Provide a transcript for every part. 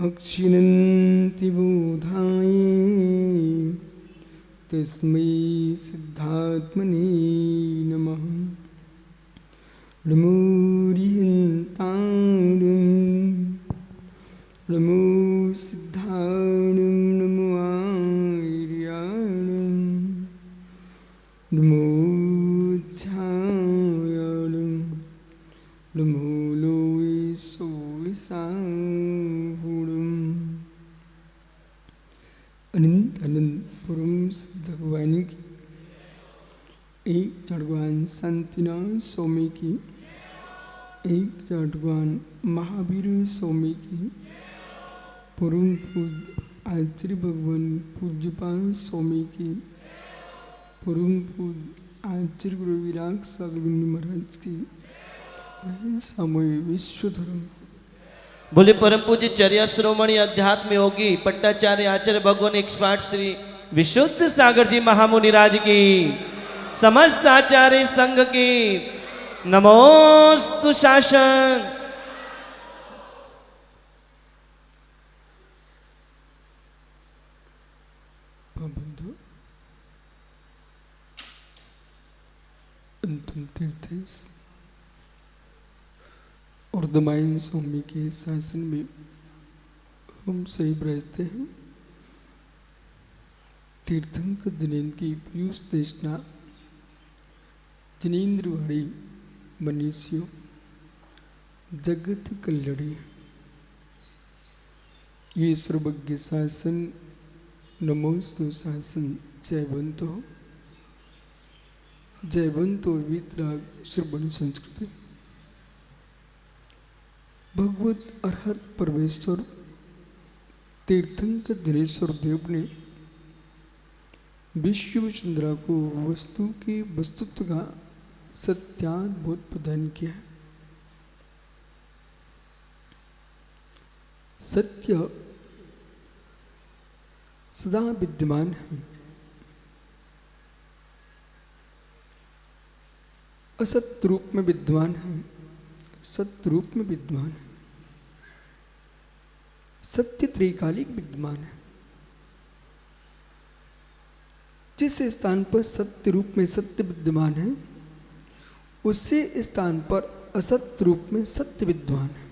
अक्षिणन्ति बोधाय तस्मै सिद्धात्मने नमः। नमो सिद्धाणं नमो आर्याणं नमो ध्यायाणं नमो लोये सोयसाहुणम्। अनंत अनंत परम सिद्ध भगवान की, एक भगवान शांतिनाथ स्वामी की, एक भगवान महावीर स्वामी की, परम पूज्य आचार्य भगवान पूज्यपाल स्वामी की, परम पूज्य आचार्य गुरु विराग सागर महाराज की सामूहिक विश्व धर्म बोले परम पूज्य चर्या श्रोमणी अध्यात्म योगी पट्टाचार्य आचार्य भगवान 108 श्री विशुद्ध सागर जी महामुनिराज की, समस्त आचार्य संघ की नमोस्तु शासन। बंधु अंतिम तीर्थ और दमाइन स्वामी के शासन में हम सही रहते हैं। तीर्थंकर जनेन्द्र की पीयूष देशना जनेन्द्रवाड़ी मनीषियों जगत कल्याणी ये सर्वज्ञ शासन नमोस्तु शासन जयवंतो जयवंतो वितराग श्रवण संस्कृति। भगवत अरहत परमेश्वर तीर्थंकर दिनेश्वर देव ने विश्व चंद्रा को वस्तु के वस्तुत्व का सत्याद्भुत प्रदान किया। सत्य सदा विद्यमान है, असत्य रूप में विद्यमान है, सत्य रूप में विद्यमान है। सत्य त्रिकालिक विद्यमान है। जिस स्थान पर सत्य रूप में सत्य विद्यमान है, उसी स्थान पर असत्य रूप में सत्य विद्यमान है।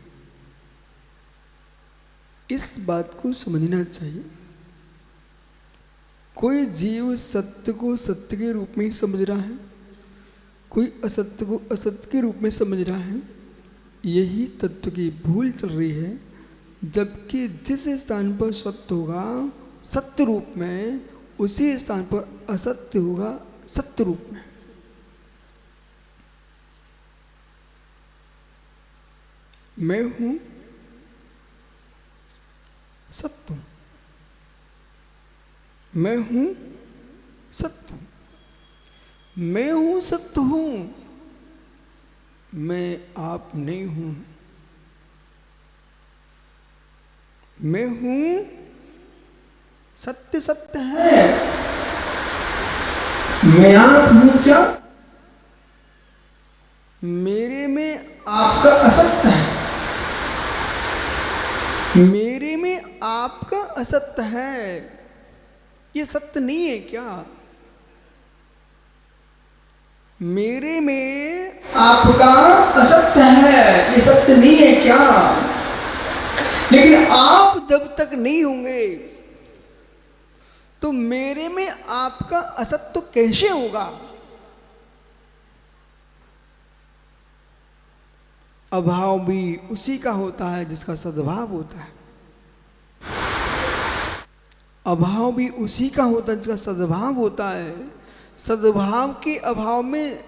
इस बात को समझना चाहिए। कोई जीव सत्य को सत्य के रूप में समझ रहा है, कोई असत्य को असत्य के रूप में समझ रहा है। यही तत्व की भूल चल रही है। जबकि जिस स्थान पर सत्य होगा सत्य रूप में, उसी स्थान पर असत्य होगा सत्य रूप में। मैं हूं सत्य हूं, मैं हूं सत्य हूं, मैं हूं सत्य हूं, मैं आप नहीं हूं। मैं हूं सत्य सत्य है, मैं आप हूं क्या? मेरे में आपका असत्य है, मेरे में आपका असत्य है। ये सत्य नहीं है क्या? मेरे में आपका असत्य है, ये सत्य नहीं है क्या? लेकिन आप जब तक नहीं होंगे तो मेरे में आपका असत्व कैसे होगा? अभाव भी उसी का होता है जिसका सद्भाव होता है। अभाव भी उसी का होता है जिसका सद्भाव होता है। सद्भाव के अभाव में,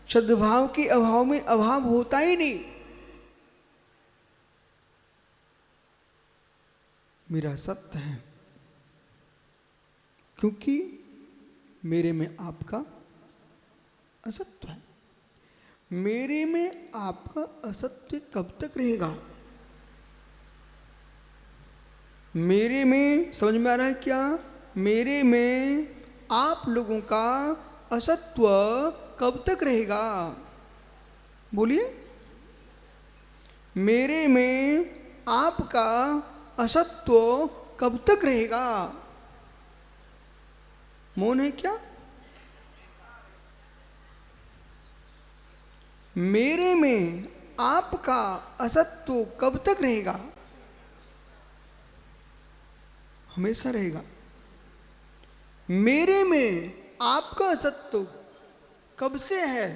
सद्भाव के अभाव में अभाव होता ही नहीं। मेरा सत्य है क्योंकि मेरे में आपका असत्य है। मेरे में आपका असत्य कब तक रहेगा? मेरे में, समझ में आ रहा है क्या? मेरे में आप लोगों का असत्व कब तक रहेगा? बोलिए। मेरे में आपका असत्व कब तक रहेगा? मौन है क्या? मेरे में आपका असत्व कब तक रहेगा? हमेशा रहेगा। मेरे में आपका असत्व कब से है?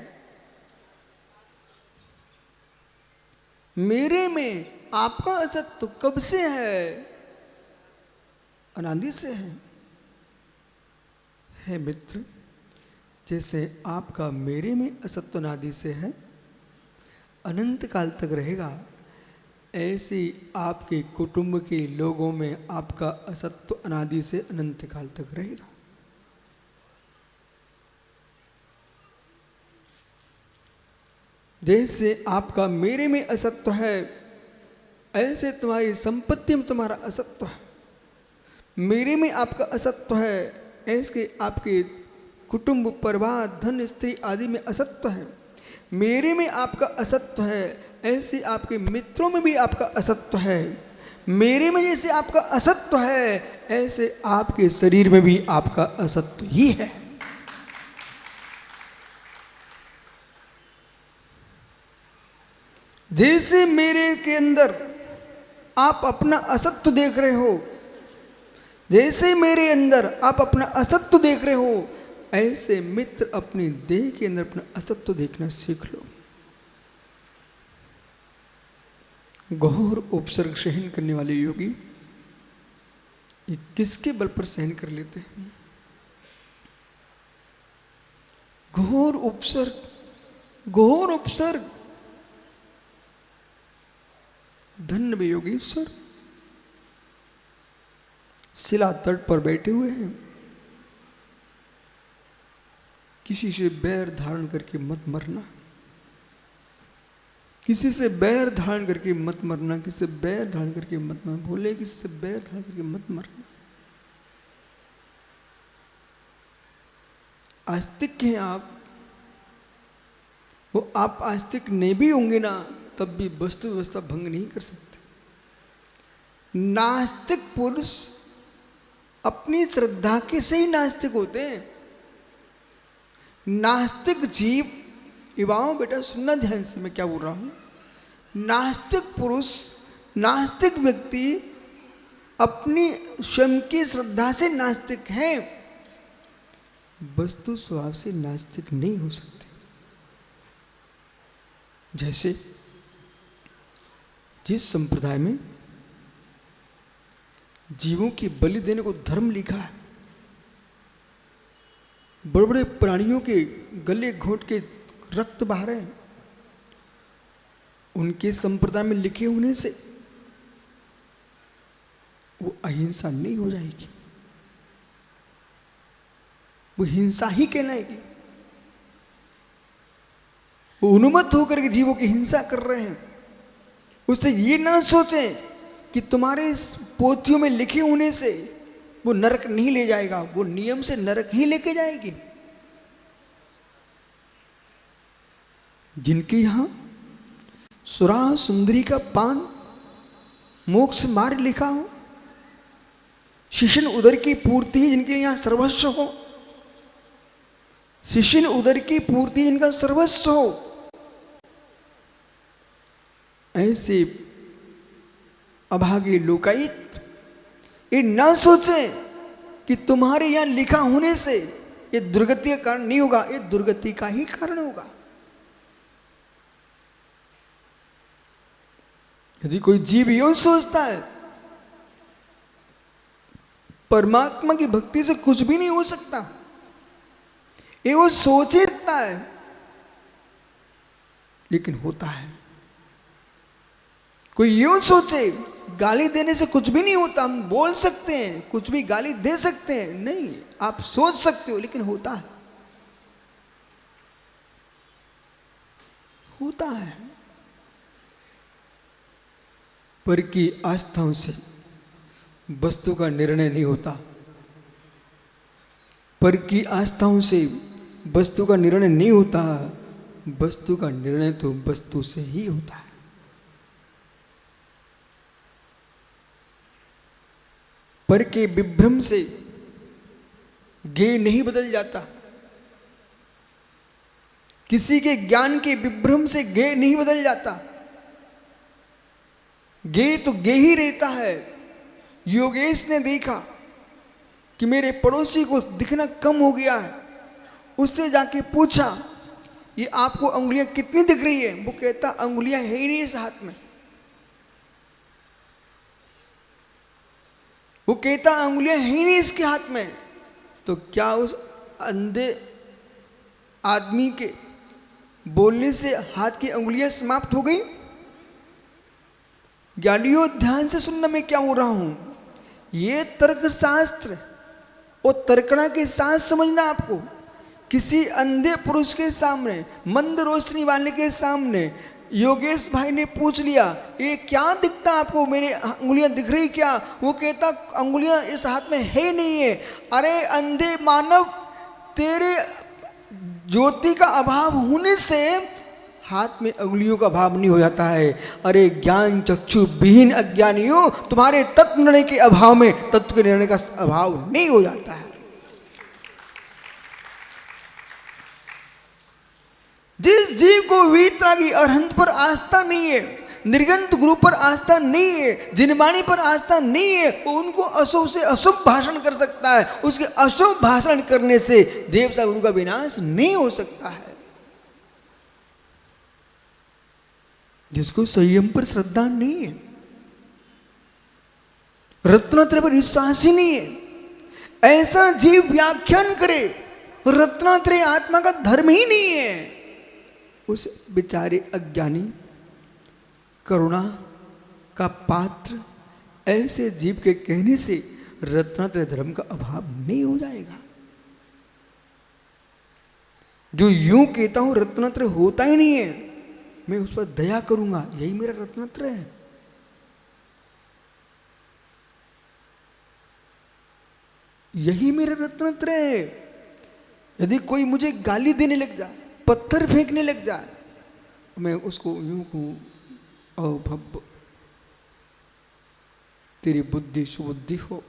मेरे में आपका असत्व कब से है? अनादि से है मित्र। जैसे आपका मेरे में असत्व अनादि से है, अनंत काल तक रहेगा, ऐसे आपके कुटुंब के लोगों में आपका असत्व अनादि से अनंत काल तक रहेगा। जैसे आपका मेरे में असत्व है, ऐसे तुम्हारी संपत्ति में तुम्हारा असत्व है। मेरे में आपका असत्व है, ऐसे आपके कुटुंब, परिवार, धन, स्त्री आदि में असत्व है। मेरे में आपका असत्व है, ऐसे आपके मित्रों में भी आपका असत्व है। मेरे में जैसे आपका असत्व है, ऐसे आपके शरीर में भी आपका असत्व ही है। जैसे मेरे के अंदर आप अपना असत्व देख रहे हो, जैसे मेरे अंदर आप अपना असत्व देख रहे हो, ऐसे मित्र अपनी देह के अंदर अपना असत्व देखना सीख लो। घोर उपसर्ग सहन करने वाले योगी ये किसके बल पर सहन कर लेते हैं? घोर उपसर्ग, घोर उपसर्ग। धन्य वे योगेश्वर शिला तट पर बैठे हुए हैं। किसी से बैर धारण करके मत मरना, किसी से बैर धारण करके मत मरना, किसी से बैर धारण करके मत मरना। बोले किसी से बैर धारण करके मत मरना। आस्तिक हैं आप, वो आप आस्तिक नहीं भी होंगे ना, तब भी वस्तु व्यवस्था भंग नहीं कर सकते। नास्तिक पुरुष अपनी श्रद्धा के से ही नास्तिक होते हैं। नास्तिक जीव, युवाओं बेटा सुनना ध्यान से मैं क्या बोल रहा हूं। नास्तिक पुरुष, नास्तिक व्यक्ति अपनी स्वयं की श्रद्धा से नास्तिक है, वस्तु स्वभाव से नास्तिक नहीं हो सकते। जैसे जिस संप्रदाय में जीवों की बलि देने को धर्म लिखा है, बड़े बड़े प्राणियों के गले घोंट के रक्त बहा रहे हैं, उनके संप्रदाय में लिखे होने से वो अहिंसा नहीं हो जाएगी, वो हिंसा ही कहलाएगी। वो उन्मत्त होकर के जीवों की हिंसा कर रहे हैं। उससे ये ना सोचें कि तुम्हारे पोथियों में लिखे होने से वो नरक नहीं ले जाएगा, वो नियम से नरक ही लेके जाएगी। जिनके यहां सुरा सुंदरी का पान मोक्ष मार्ग लिखा हो, शिशन उदर की पूर्ति ही जिनके यहां सर्वस्व हो, शिशन उदर की पूर्ति जिनका सर्वस्व हो, ऐसे अभागे लोकायत ये ना सोचे कि तुम्हारे यहां लिखा होने से ये दुर्गति का कारण नहीं होगा, ये दुर्गति का ही कारण होगा। यदि कोई जीव यूं सोचता है परमात्मा की भक्ति से कुछ भी नहीं हो सकता, ये वो सोच ही सकता है, लेकिन होता है। कोई यूं सोचे गाली देने से कुछ भी नहीं होता, हम बोल सकते हैं, कुछ भी गाली दे सकते हैं, नहीं, आप सोच सकते हो, लेकिन होता है, होता है। पर की आस्थाओं से वस्तु का निर्णय नहीं होता, पर की आस्थाओं से वस्तु का निर्णय नहीं होता, वस्तु का निर्णय तो वस्तु से ही होता है। पर के विभ्रम से ज्ञेय नहीं बदल जाता, किसी के ज्ञान के विभ्रम से ज्ञेय नहीं बदल जाता, ज्ञेय तो ज्ञेय ही रहता है। योगेश ने देखा कि मेरे पड़ोसी को दिखना कम हो गया है, उससे जाके पूछा ये आपको अंगुलियां कितनी दिख रही है? वो कहता अंगुलियां है ही नहीं इस हाथ में। वो कहता अंगुलियां है ही नहीं इसके हाथ में। तो क्या उस अंधे आदमी के बोलने से हाथ की अंगुलियां समाप्त हो गई? ज्ञानियों, ध्यान से सुनना मैं क्या हो रहा हूं। ये तर्क शास्त्र और तर्कणा के साथ समझना आपको। किसी अंधे पुरुष के सामने, मंद रोशनी वाले के सामने योगेश भाई ने पूछ लिया ये क्या दिखता आपको, मेरी अंगुलियां दिख रही क्या? वो कहता अंगुलियां इस हाथ में है नहीं है। अरे अंधे मानव, तेरे ज्योति का अभाव होने से हाथ में अंगुलियों का अभाव नहीं हो जाता है। अरे ज्ञान चक्षु विहीन अज्ञानियों, तुम्हारे तत्व निर्णय के अभाव में तत्व के निर्णय का अभाव नहीं हो जाता है। जिस जीव को वीतरागी अरहंत पर आस्था नहीं है, निर्गंत गुरु पर आस्था नहीं है, जिनवाणी पर आस्था नहीं है, वो उनको अशुभ से अशुभ भाषण कर सकता है। उसके अशुभ भाषण करने से देवता गुरु का विनाश नहीं हो सकता है। जिसको संयम पर श्रद्धा नहीं है, रत्नत्रय पर विश्वास ही नहीं है, ऐसा जीव व्याख्यान करे रत्नत्रय आत्मा का धर्म ही नहीं है, उस बेचारे अज्ञानी करुणा का पात्र ऐसे जीव के कहने से रत्नत्रय धर्म का अभाव नहीं हो जाएगा। जो यूं कहता हूं रत्नत्रय होता ही नहीं है, मैं उस पर दया करूंगा, यही मेरा रत्नत्रय है। यही मेरा रत्नत्रय है। यदि कोई मुझे गाली देने लग जाए, पत्थर फेंकने लग जाए, मैं उसको यूं कहूं ओ भब्ब, तेरी बुद्धि सुबुद्धि हो।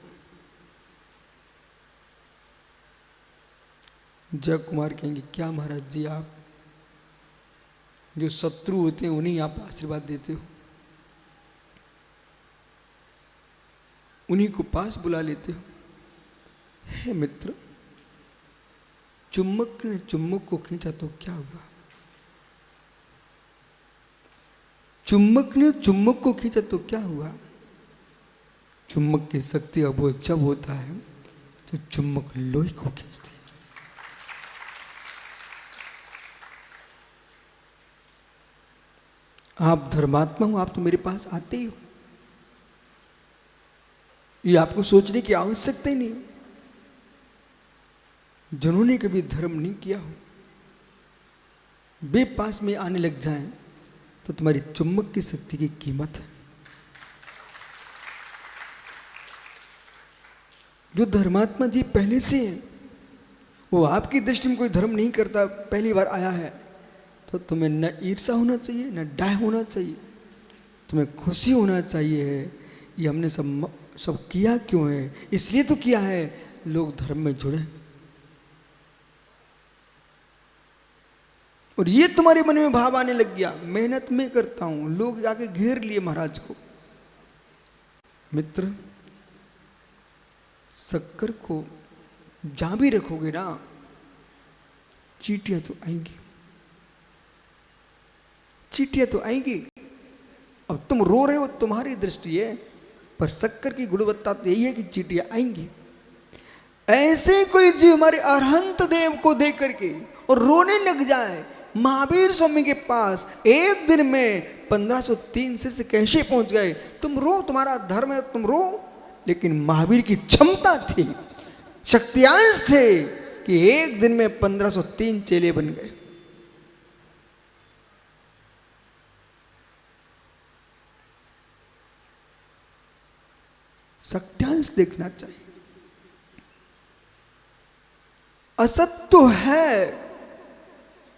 जय कुमार कहेंगे क्या महाराज जी, आप जो शत्रु होते हैं उन्हीं आप आशीर्वाद देते हो, उन्हीं को पास बुला लेते हो। हे मित्र, चुम्बक ने चुम्बक को खींचा तो क्या हुआ? चुम्बक ने चुम्बक को खींचा तो क्या हुआ? चुम्बक की शक्ति अब वो जब होता है तो चुम्बक लोहे को खींचती है। आप धर्मात्मा हो, आप तो मेरे पास आते ही हो, ये आपको सोचने की आवश्यकता ही नहीं। जिन्होंने कभी धर्म नहीं किया हो, वे पास में आने लग जाएं तो तुम्हारी चुम्बक की शक्ति की कीमत है। जो धर्मात्मा जी पहले से हैं, वो आपकी दृष्टि में कोई धर्म नहीं करता, पहली बार आया है, तो तुम्हें न ईर्ष्या होना चाहिए, न डाय होना चाहिए, तुम्हें खुशी होना चाहिए। ये हमने सब किया क्यों है? इसलिए तो किया है लोग धर्म में जुड़े। और ये तुम्हारे मन में भाव आने लग गया, मेहनत मैं करता हूं, लोग जाके घेर लिए महाराज को। मित्र, शक्कर को जहां भी रखोगे ना, चींटियां तो आएंगी, चींटियां तो आएंगी। अब तुम रो रहे हो, तुम्हारी दृष्टि है, पर शक्कर की गुणवत्ता तो यही है कि चींटियां आएंगी। ऐसे कोई जीव हमारे अरहंत देव को देख करके और रोने लग जाए, महावीर स्वामी के पास एक दिन में 1503 शिष्य कैसे पहुंच गए? तुम रो, तुम्हारा धर्म है, तुम रो। लेकिन महावीर की क्षमता थी, शक्तियांश थे कि एक दिन में 1503 चेले बन गए। शक्तियांश देखना चाहिए। असत्य है,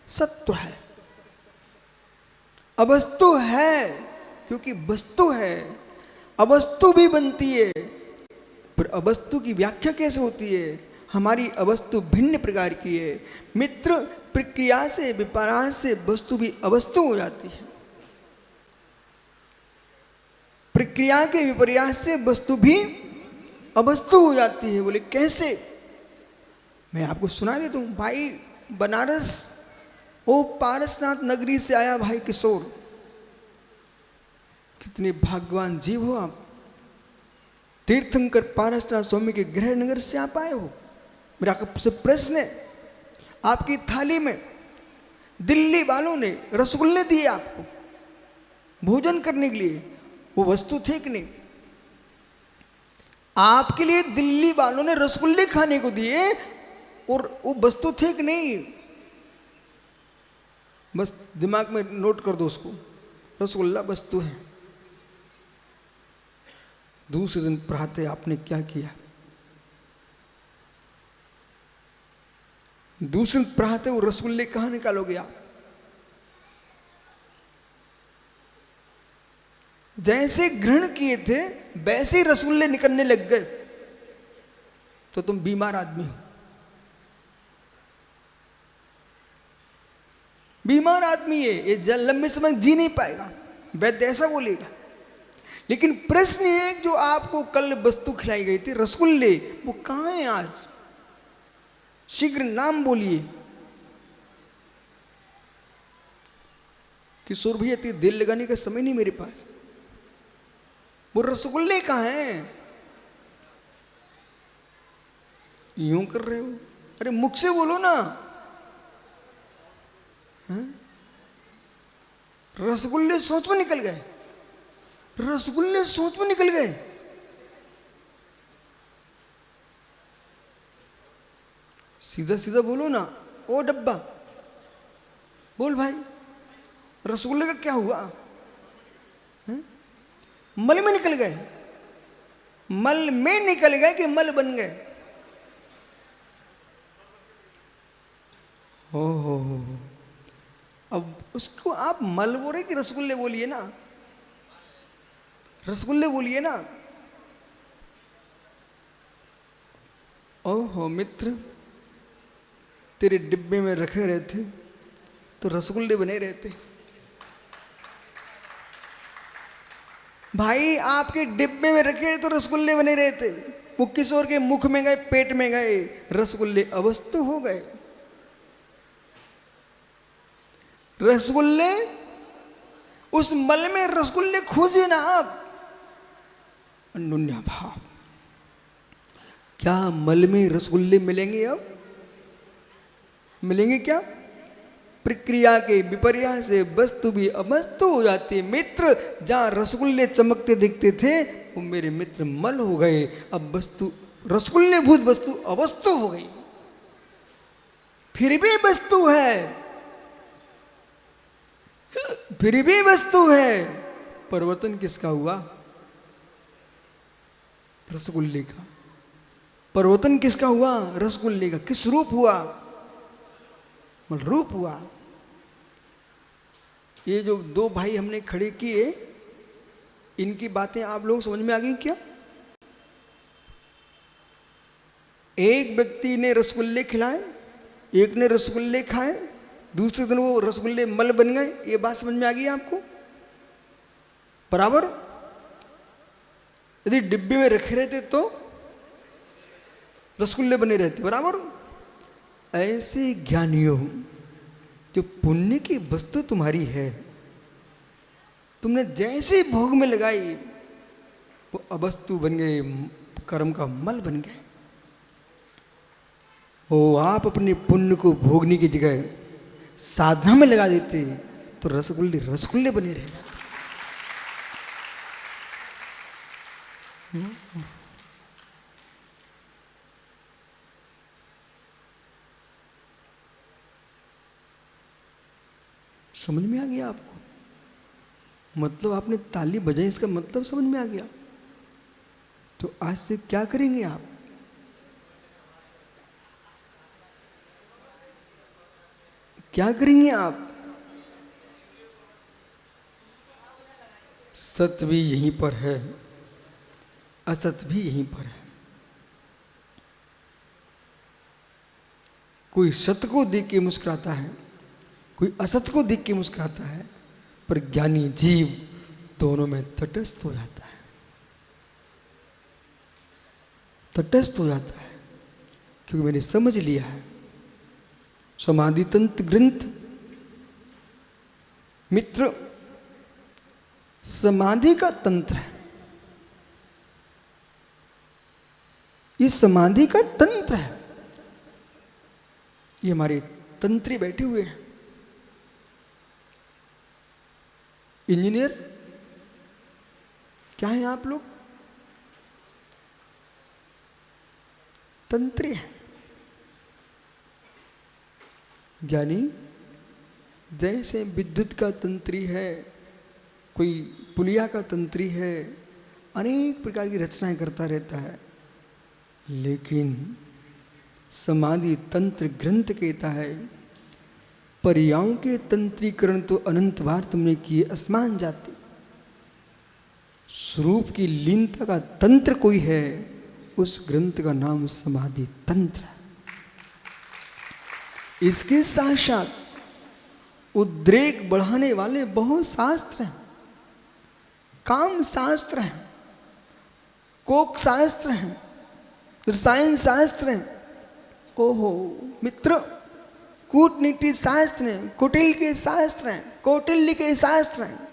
सत्य है, अवस्तु है, क्योंकि वस्तु है, अवस्तु भी बनती है। पर अवस्तु की व्याख्या कैसे होती है? हमारी अवस्तु भिन्न प्रकार की है मित्र। प्रक्रिया से, विपर्यास से वस्तु भी अवस्तु हो जाती है। प्रक्रिया के विपर्यास से वस्तु भी अवस्तु हो जाती है। बोले कैसे? मैं आपको सुना देता हूं। भाई बनारस, वो पारसनाथ नगरी से आया भाई किशोर। कितने भाग्यवान जीव हो आप, तीर्थंकर पारसनाथ स्वामी के गृह नगर से आप आए हो। मेरा आपसे प्रश्न है, आपकी थाली में दिल्ली वालों ने रसगुल्ले दिए आपको भोजन करने के लिए, वो वस्तु थे कि नहीं? आपके लिए दिल्ली वालों ने रसगुल्ले खाने को दिए और वो वस्तु थे कि नहीं? बस दिमाग में नोट कर दो उसको, रसगुल्ला वस्तु है। दूसरे दिन प्रातः आपने क्या किया? दूसरे दिन प्रातः वो रसगुल्ले कहां निकालोगे आप? जैसे ग्रहण किए थे वैसे ही रसगुल्ले निकलने लग गए, तो तुम बीमार आदमी हो। बीमार आदमी है ये, लंबे समय जी नहीं पाएगा, वैद्य ऐसा बोलेगा। लेकिन प्रश्न है, जो आपको कल वस्तु खिलाई गई थी रसगुल्ले, वो कहां है आज? शीघ्र नाम बोलिए। किशोर भैया इतनी दिल लगाने का समय नहीं मेरे पास। वो रसगुल्ले कहां हैं? यूं कर रहे हो, अरे मुख से बोलो ना। रसगुल्ले सोच में निकल गए, रसगुल्ले सोच में निकल गए। सीधा सीधा बोलो ना, ओ डब्बा बोल भाई, रसगुल्ले का क्या हुआ? मल में निकल गए? मल में निकल गए कि मल बन गए? हो, अब उसको आप मल बोले कि रसगुल्ले बोलिए ना, रसगुल्ले बोलिए ना। ओहो मित्र, तेरे डिब्बे में रखे रहते तो रसगुल्ले बने रहते। भाई आपके डिब्बे में रखे रहे तो रसगुल्ले बने रहते। वो किशोर के मुख में गए, पेट में गए, रसगुल्ले अवस्तु हो गए। रसगुल्ले, उस मल में रसगुल्ले खोजे ना आप। अन्योन्या भाव, क्या मल में रसगुल्ले मिलेंगे? अब मिलेंगे क्या? प्रक्रिया के विपर्यास से वस्तु भी अवस्तु हो जाती है मित्र। जहां रसगुल्ले चमकते दिखते थे वो मेरे मित्र मल हो गए। अब वस्तु, रसगुल्ले भूत वस्तु अवस्तु हो गई। फिर भी वस्तु है, फिर भी वस्तु है। परिवर्तन किसका हुआ? रसगुल्ले का। परिवर्तन किसका हुआ? रसगुल्ले का। किस रूप हुआ? रूप हुआ। ये जो दो भाई हमने खड़े किए, इनकी बातें आप लोग समझ में आ गई क्या? एक व्यक्ति ने रसगुल्ले खिलाए, एक ने रसगुल्ले खाए, दूसरे दिन वो रसगुल्ले मल बन गए। ये बात समझ में आ गई आपको? बराबर। यदि डिब्बे में रखे रहते तो रसगुल्ले बने रहते, बराबर। ऐसे ज्ञानियों, जो पुण्य की वस्तु तुम्हारी है, तुमने जैसे भोग में लगाई वो अवस्तु बन गए, कर्म का मल बन गए। ओ आप अपने पुण्य को भोगने की जगह साधना में लगा देते तो रसगुल्ले रसगुल्ले बने रह जाते। समझ में आ गया आपको? मतलब आपने ताली बजाई, इसका मतलब समझ में आ गया। तो आज से क्या करेंगे आप? क्या करेंगे आप? सत्य भी यहीं पर है, असत भी यहीं पर है। कोई सत्य को देख के मुस्कुराता है, कोई असत्य को देख के मुस्कुराता है, पर ज्ञानी जीव दोनों में तटस्थ हो जाता है, तटस्थ हो जाता है, क्योंकि मैंने समझ लिया है समाधि तंत्र ग्रंथ। मित्र, समाधि का तंत्र है, ये समाधि का तंत्र है। ये हमारे तंत्री बैठे हुए हैं, इंजीनियर क्या हैं आप लोग? तंत्री हैं। ज्ञानी जैसे विद्युत का तंत्री है, कोई पुलिया का तंत्री है, अनेक प्रकार की रचनाएं करता रहता है, लेकिन समाधि तंत्र ग्रंथ कहता है पर्यायों के तंत्रीकरण तो अनंत बार तुमने किए आसमान जाते। स्वरूप की लीनता का तंत्र कोई है, उस ग्रंथ का नाम समाधि तंत्र है। इसके साथ साथ उद्रेक बढ़ाने वाले बहुत शास्त्र हैं, काम शास्त्र हैं, कोक शास्त्र हैं, रसायन शास्त्र हैं। ओहो मित्र, कूटनीति शास्त्र हैं, कुटिल के शास्त्र हैं, कौटिल्य के शास्त्र हैं,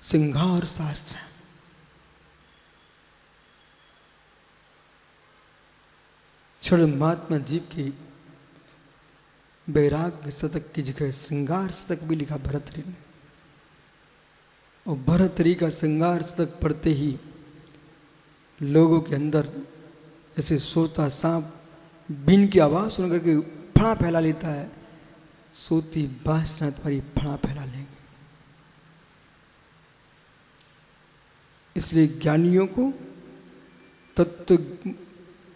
श्रृंगार शास्त्र हैं। क्षण महात्मा जीव की वैराग्य शतक की जगह श्रृंगार शतक भी लिखा भरतरी ने, और भरतरी का श्रृंगार शतक पढ़ते ही लोगों के अंदर जैसे सोता सांप बिन की आवाज सुन करके फड़ा फैला लेता है, सोती वासना तुम्हारी फड़ा फैला लेंगे। इसलिए ज्ञानियों को, तत्व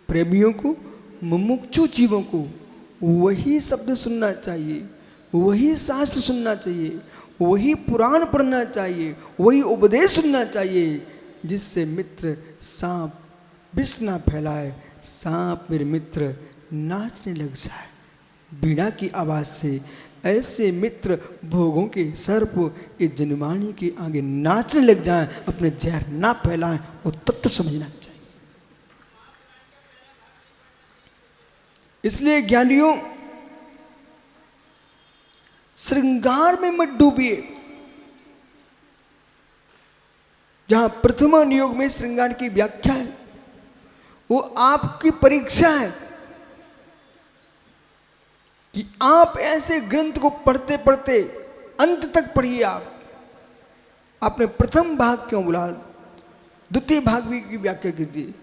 प्रेमियों को, मुमुक्षु जीवों को वही शब्द सुनना चाहिए, वही शास्त्र सुनना चाहिए, वही पुराण पढ़ना चाहिए, वही उपदेश सुनना चाहिए, जिससे मित्र सांप विष ना फैलाए, सांप मेरे मित्र नाचने लग जाए बीड़ा की आवाज से। ऐसे मित्र भोगों के सर्प ये जनवाणी के आगे नाचने लग जाएं, अपने जहर ना फैलाएं, वो तत्व समझना चाहिए। इसलिए ज्ञानियों, श्रृंगार में मत डूबिए। जहां प्रथम नियोग में श्रृंगार की व्याख्या है, वो आपकी परीक्षा है कि आप ऐसे ग्रंथ को पढ़ते पढ़ते अंत तक पढ़िए। आपने प्रथम भाग क्यों बोला, द्वितीय भाग भी की व्याख्या कीजिए।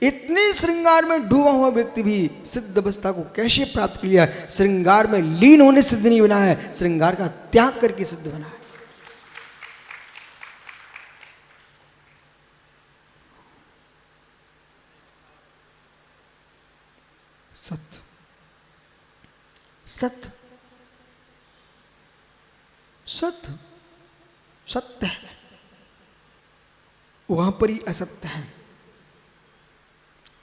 इतने श्रृंगार में डूबा हुआ व्यक्ति भी सिद्ध अवस्था को कैसे प्राप्त कर लिया? श्रृंगार में लीन होने सिद्ध नहीं बना है, श्रृंगार का त्याग करके सिद्ध बना है। सत्य सत्य सत्य सत्य है, वहां पर ही असत्य है।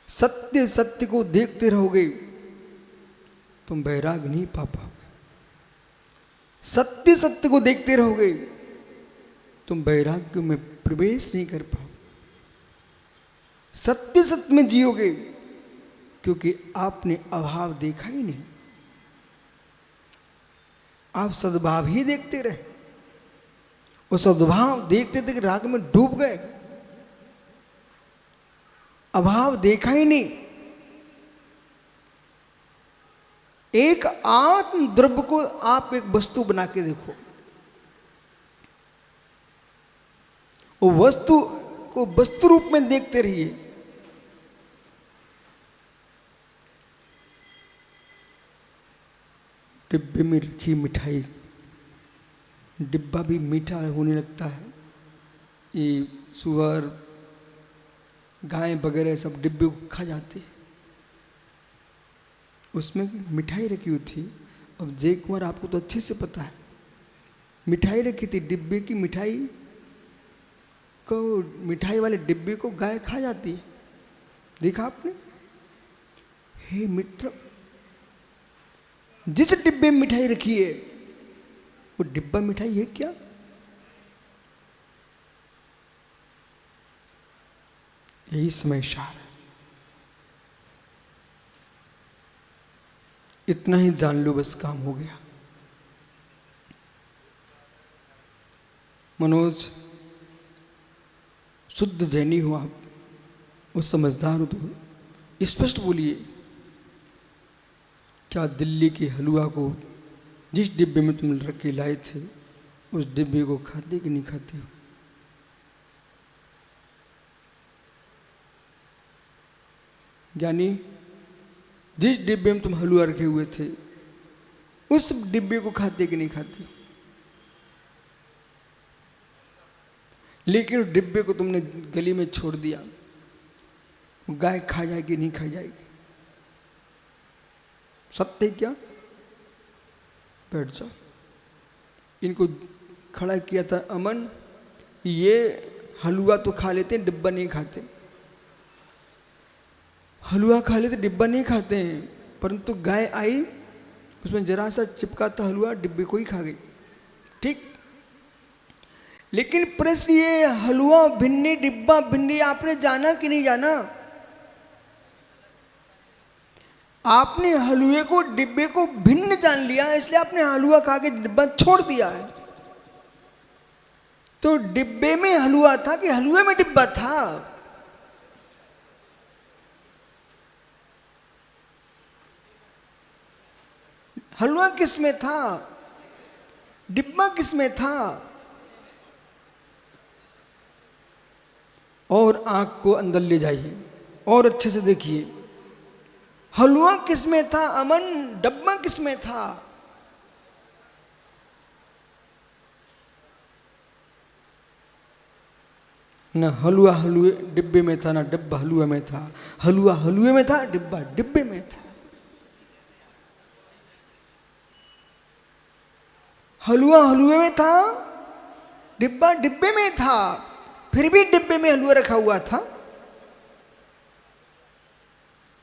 सत्य सत्य को देखते रहोगे तुम वैराग नहीं पा पाओगे। सत्य सत्य को देखते रहोगे तुम वैराग्य में प्रवेश नहीं कर पाओगे। सत्य सत्य में जियोगे, क्योंकि आपने अभाव देखा ही नहीं, आप सद्भाव ही देखते रहे, वो सद्भाव देखते देखते राग में डूब गए, अभाव देखा ही नहीं। एक आत्म द्रव्य को आप एक वस्तु बना के देखो, वो वस्तु को वस्तु रूप में देखते रहिए। डिब्बे में रखी मिठाई, डिब्बा भी मीठा होने लगता है। ये सुअर गाय वगैरह सब डिब्बे को खा जाते हैं, उसमें मिठाई रखी हुई थी। अब जय कुमार आपको तो अच्छे से पता है, मिठाई रखी थी, डिब्बे की मिठाई को, मिठाई वाले डिब्बे को गाय खा जाती है, देखा आपने? हे मित्र, जिस डिब्बे में मिठाई रखी है वो डिब्बा मिठाई है क्या? यही समय सार है। इतना ही जान लो, बस काम हो गया। मनोज, शुद्ध जैनी हो आप, वो समझदार हो तो स्पष्ट बोलिए, क्या दिल्ली के हलवा को जिस डिब्बे में तुम रख के लाए थे उस डिब्बे को खाते कि नहीं खाते हो? यानी जिस डिब्बे में तुम हलवा रखे हुए थे उस डिब्बे को खाते कि नहीं खाते? लेकिन उस डिब्बे को तुमने गली में छोड़ दिया, गाय खा जाएगी नहीं खा जाएगी? सत्य क्या? बैठ जाओ। इनको खड़ा किया था अमन, ये हलवा तो खा लेते हैं, डिब्बा नहीं खाते। हलवा खा लेते, डिब्बा नहीं खाते हैं, परंतु गाय आई, उसमें जरा सा चिपका था हलवा, डिब्बे को ही खा गई। ठीक, लेकिन प्रश्न ये, हलवा भिन्नी डिब्बा भिन्नी, आपने जाना कि नहीं जाना? आपने हलवे को डिब्बे को भिन्न जान लिया, इसलिए आपने हलवा खा के डिब्बा छोड़ दिया है। तो डिब्बे में हलवा था कि हलवे में डिब्बा था? हलवा किस में था, डिब्बा किस में था? और आंख को अंदर ले जाइए और अच्छे से देखिए, हलवा किस में था अमन, डब्बा किस में था? ना हलवा हलवे डिब्बे में था, ना डिब्बा हलवा में था। हलवा हलवे में था, डिब्बा डिब्बे में था। हलवा हलवे में था, डिब्बा डिब्बे में था, फिर भी डिब्बे में हलवा रखा हुआ था,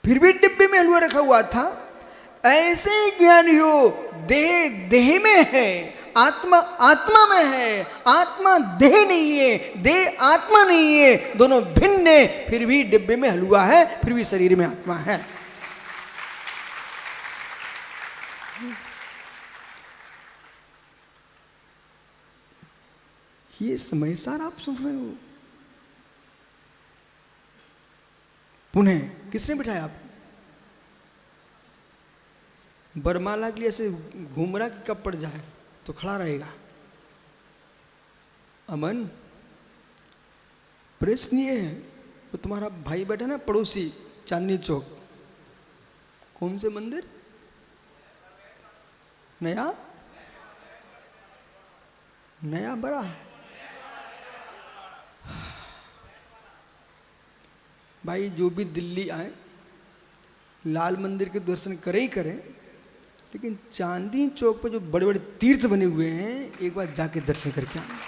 फिर भी डिब्बे में हलवा रखा हुआ था। ऐसे ही ज्ञानी हो, देह देह में है, आत्मा आत्मा में है, आत्मा देह नहीं है, देह आत्मा नहीं है, दोनों भिन्न है, फिर भी डिब्बे में हलवा है, फिर भी शरीर में आत्मा है। ये समय सार आप सुन रहे हो। पुनः किसने बिठाया आपको? बरमाला के लिए ऐसे घूम रहा कि कब पड़ जाए तो खड़ा रहेगा। अमन, प्रश्न ये है, वो तुम्हारा भाई बैठा ना पड़ोसी चांदनी चौक, कौन से मंदिर? नया नया बड़ा? भाई जो भी दिल्ली आए, लाल मंदिर के दर्शन करें ही करें, लेकिन चांदनी चौक पर जो बड़े बड़े तीर्थ बने हुए हैं, एक बार जाके दर्शन करके आना।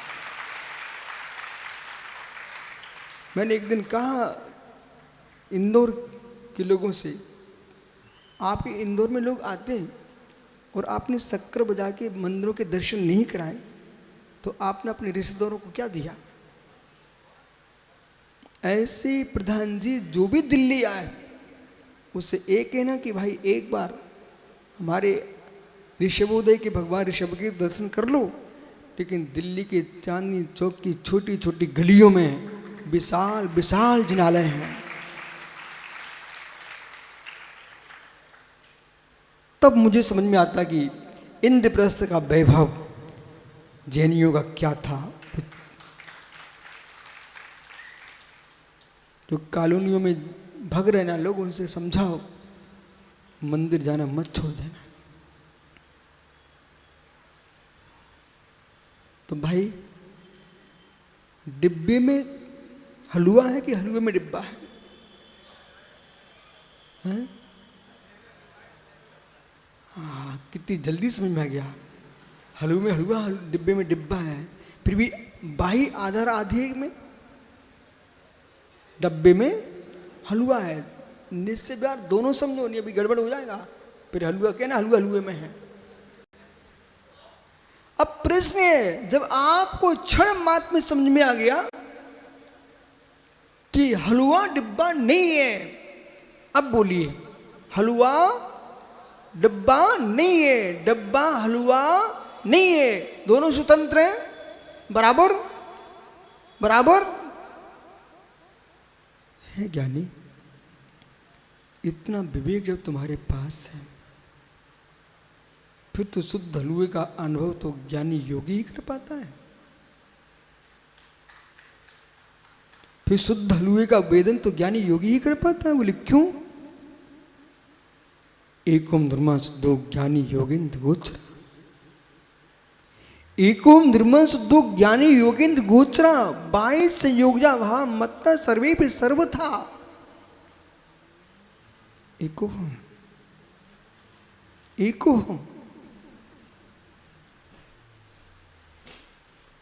मैंने एक दिन कहा इंदौर के लोगों से, आपके इंदौर में लोग आते हैं और आपने शक्कर बजा के मंदिरों के दर्शन नहीं कराए, तो आपने अपने रिश्तेदारों को क्या दिया? ऐसे प्रधान जी जो भी दिल्ली आए उससे एक कहना कि भाई एक बार हमारे ऋषभोदय के भगवान ऋषभ के दर्शन कर लो। लेकिन दिल्ली के चांदनी चौक की छोटी छोटी गलियों में विशाल विशाल जिनालय हैं। तब मुझे समझ में आता कि इंद्रप्रस्थ का वैभव जैनियों का क्या था। जो कॉलोनियों में भग रहे ना लोग, उनसे समझाओ मंदिर जाना मत छोड़ देना। तो भाई डिब्बे में हलवा है कि हलवे में डिब्बा है? हैं? कितनी जल्दी समझ में आ गया। हलवे में हलवा, डिब्बे में डिब्बा है। फिर भी बाही आधार आधे में डब्बे में हलवा है। निश्चय यार दोनों समझो, नहीं अभी गड़बड़ हो जाएगा। फिर हलवा कहना हलवा हलवे में है। अब प्रश्न है, जब आपको क्षण मात्र में समझ में आ गया कि हलवा डिब्बा नहीं है, अब बोलिए हलवा डिब्बा नहीं है, डब्बा हलवा नहीं है, दोनों स्वतंत्र हैं, बराबर बराबर है। ज्ञानी, इतना विवेक जब तुम्हारे पास है फिर तो शुद्ध हलवे का अनुभव तो ज्ञानी योगी ही कर पाता है। फिर शुद्ध हलवे का वेदन तो ज्ञानी योगी ही कर पाता है। बोले क्यों? एकोम धर्मा शुद्धो ज्ञानी योगेन्द्र गोचरा। एकोम धर्मा शुद्धो ज्ञानी योगेन्द्र गोचरा। 22 संयोगजा वहां मत्ता सर्वे पे सर्व था। एको हूं, एको हूं,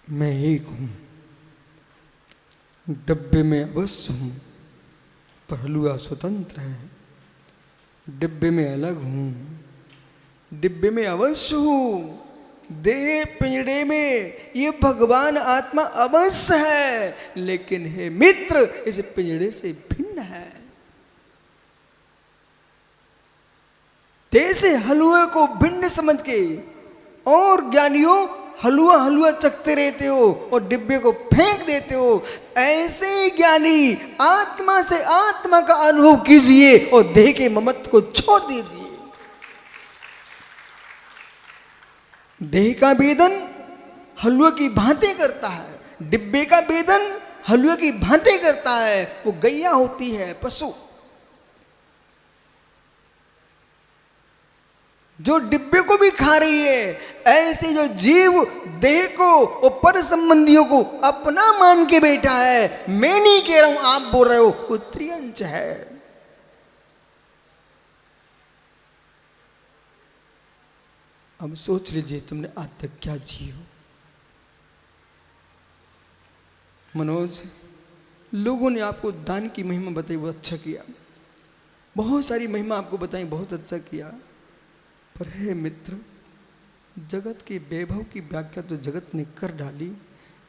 मैं एक हूं। डब्बे में अवश्य हूं पर हलवा स्वतंत्र है। डिब्बे में अलग हूं, डिब्बे में अवश्य हूं। देह पिंजड़े में ये भगवान आत्मा अवश्य है, लेकिन हे मित्र इस पिंजड़े से भिन्न है। जैसे हलवे को भिन्न समझ के और ज्ञानियों हलवा हलवा चखते रहते हो और डिब्बे को फेंक देते हो, ऐसे ही ज्ञानी आत्मा से आत्मा का अनुभव कीजिए और देह के ममत्व को छोड़ दीजिए। देह का वेदन हलवे की भांति करता है, डिब्बे का वेदन हलवे की भांति करता है। वो गैया होती है, पशु। जो डिब्बे को भी खा रही है, ऐसे जो जीव देह को और पर संबंधियों को अपना मान के बैठा है। मैं नहीं कह रहा हूं, आप बोल रहे हो, वो त्रियंच है। अब सोच लीजिए तुमने आज तक क्या जियो। मनोज, लोगों ने आपको दान की महिमा बताई, वो अच्छा किया। बहुत सारी महिमा आपको बताई, बहुत अच्छा किया। पर हे मित्र, जगत के वैभव की व्याख्या तो जगत ने कर डाली।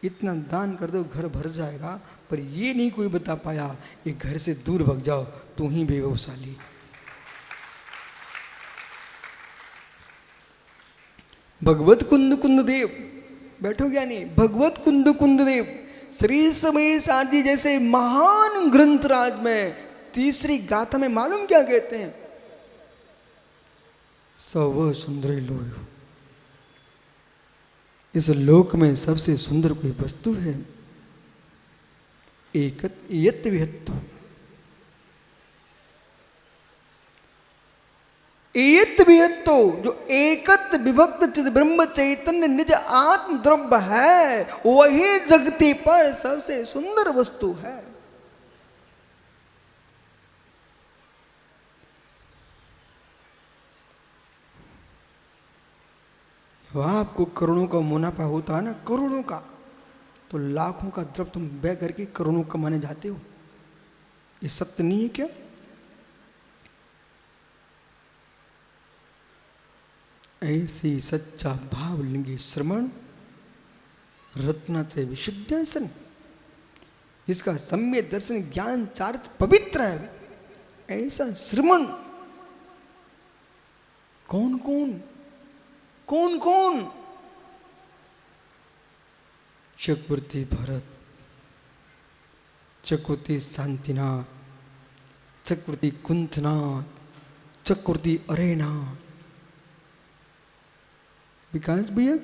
इतना दान कर दो घर भर जाएगा, पर ये नहीं कोई बता पाया ये घर से दूर भग जाओ तू ही वैभवशाली। भगवत कुंद कुंद देव, बैठो ज्ञानी, भगवत कुंद कुंद देव श्री समय सारजी जैसे महान ग्रंथराज में तीसरी गाथा में मालूम क्या कहते हैं? सर्व सुंदर लोक, इस लोक में सबसे सुंदर कोई वस्तु है यत विहत्तो। एयत विहत्तो, जो एकत विभक्त चिद ब्रह्म चैतन्य निज आत्म द्रव्य है, वही जगती पर सबसे सुंदर वस्तु है। वहां आपको करोड़ों का मुनाफा होता है ना, करोड़ों का, तो लाखों का द्रव्य तुम व्यय करके करोड़ों कमाने जाते हो। ये सत्य नहीं है क्या? ऐसे सच्चा भाव लिंगी श्रमण रत्नते विशुद्धासन। जिसका सम्यक दर्शन ज्ञान चारित्र पवित्र है, ऐसा श्रमण कौन कौन कौन कौन? चक्रवर्ती भरत, चक्रवर्ती शांतिनाथ, चक्रवर्ती कुंथनाथ, चक्रवर्ती अरेनाथ। विकास भैया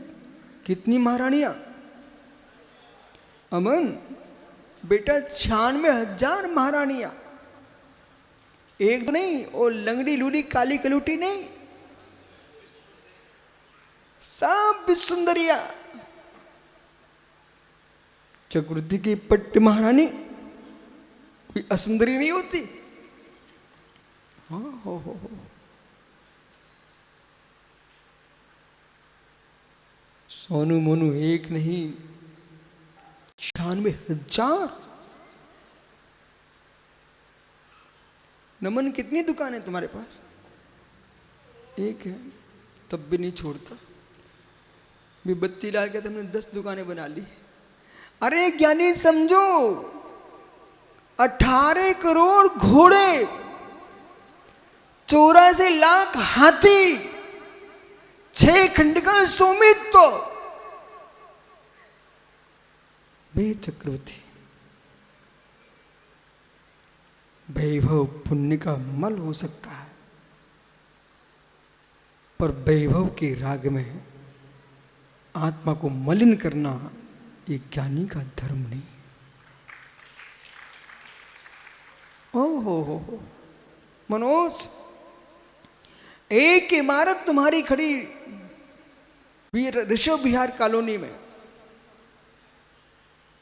कितनी महारानियां? अमन बेटा 96,000 महारानियां, एक नहीं, और लंगड़ी लूली काली कलूटी नहीं, सब सुंदरिया। चक्रवर्ती की पट्ट महारानी कोई असुंदरी नहीं होती। हाँ हो। सोनू मोनू एक नहीं, 96,000। नमन कितनी दुकान है तुम्हारे पास? एक है, तब भी नहीं छोड़ता। भी बच्ची लाल के तुमने 10 दुकानें बना ली। अरे ज्ञानी समझो, 18 करोड़ घोड़े, 84 लाख हाथी, 6 खंड का स्वामित्व। वे चक्रवर्ती वैभव पुण्य का मल हो सकता है, पर वैभव के राग में आत्मा को मलिन करना ये ज्ञानी का धर्म नहीं। ओ हो मनोज, एक इमारत तुम्हारी खड़ी ऋषभ विहार कॉलोनी में,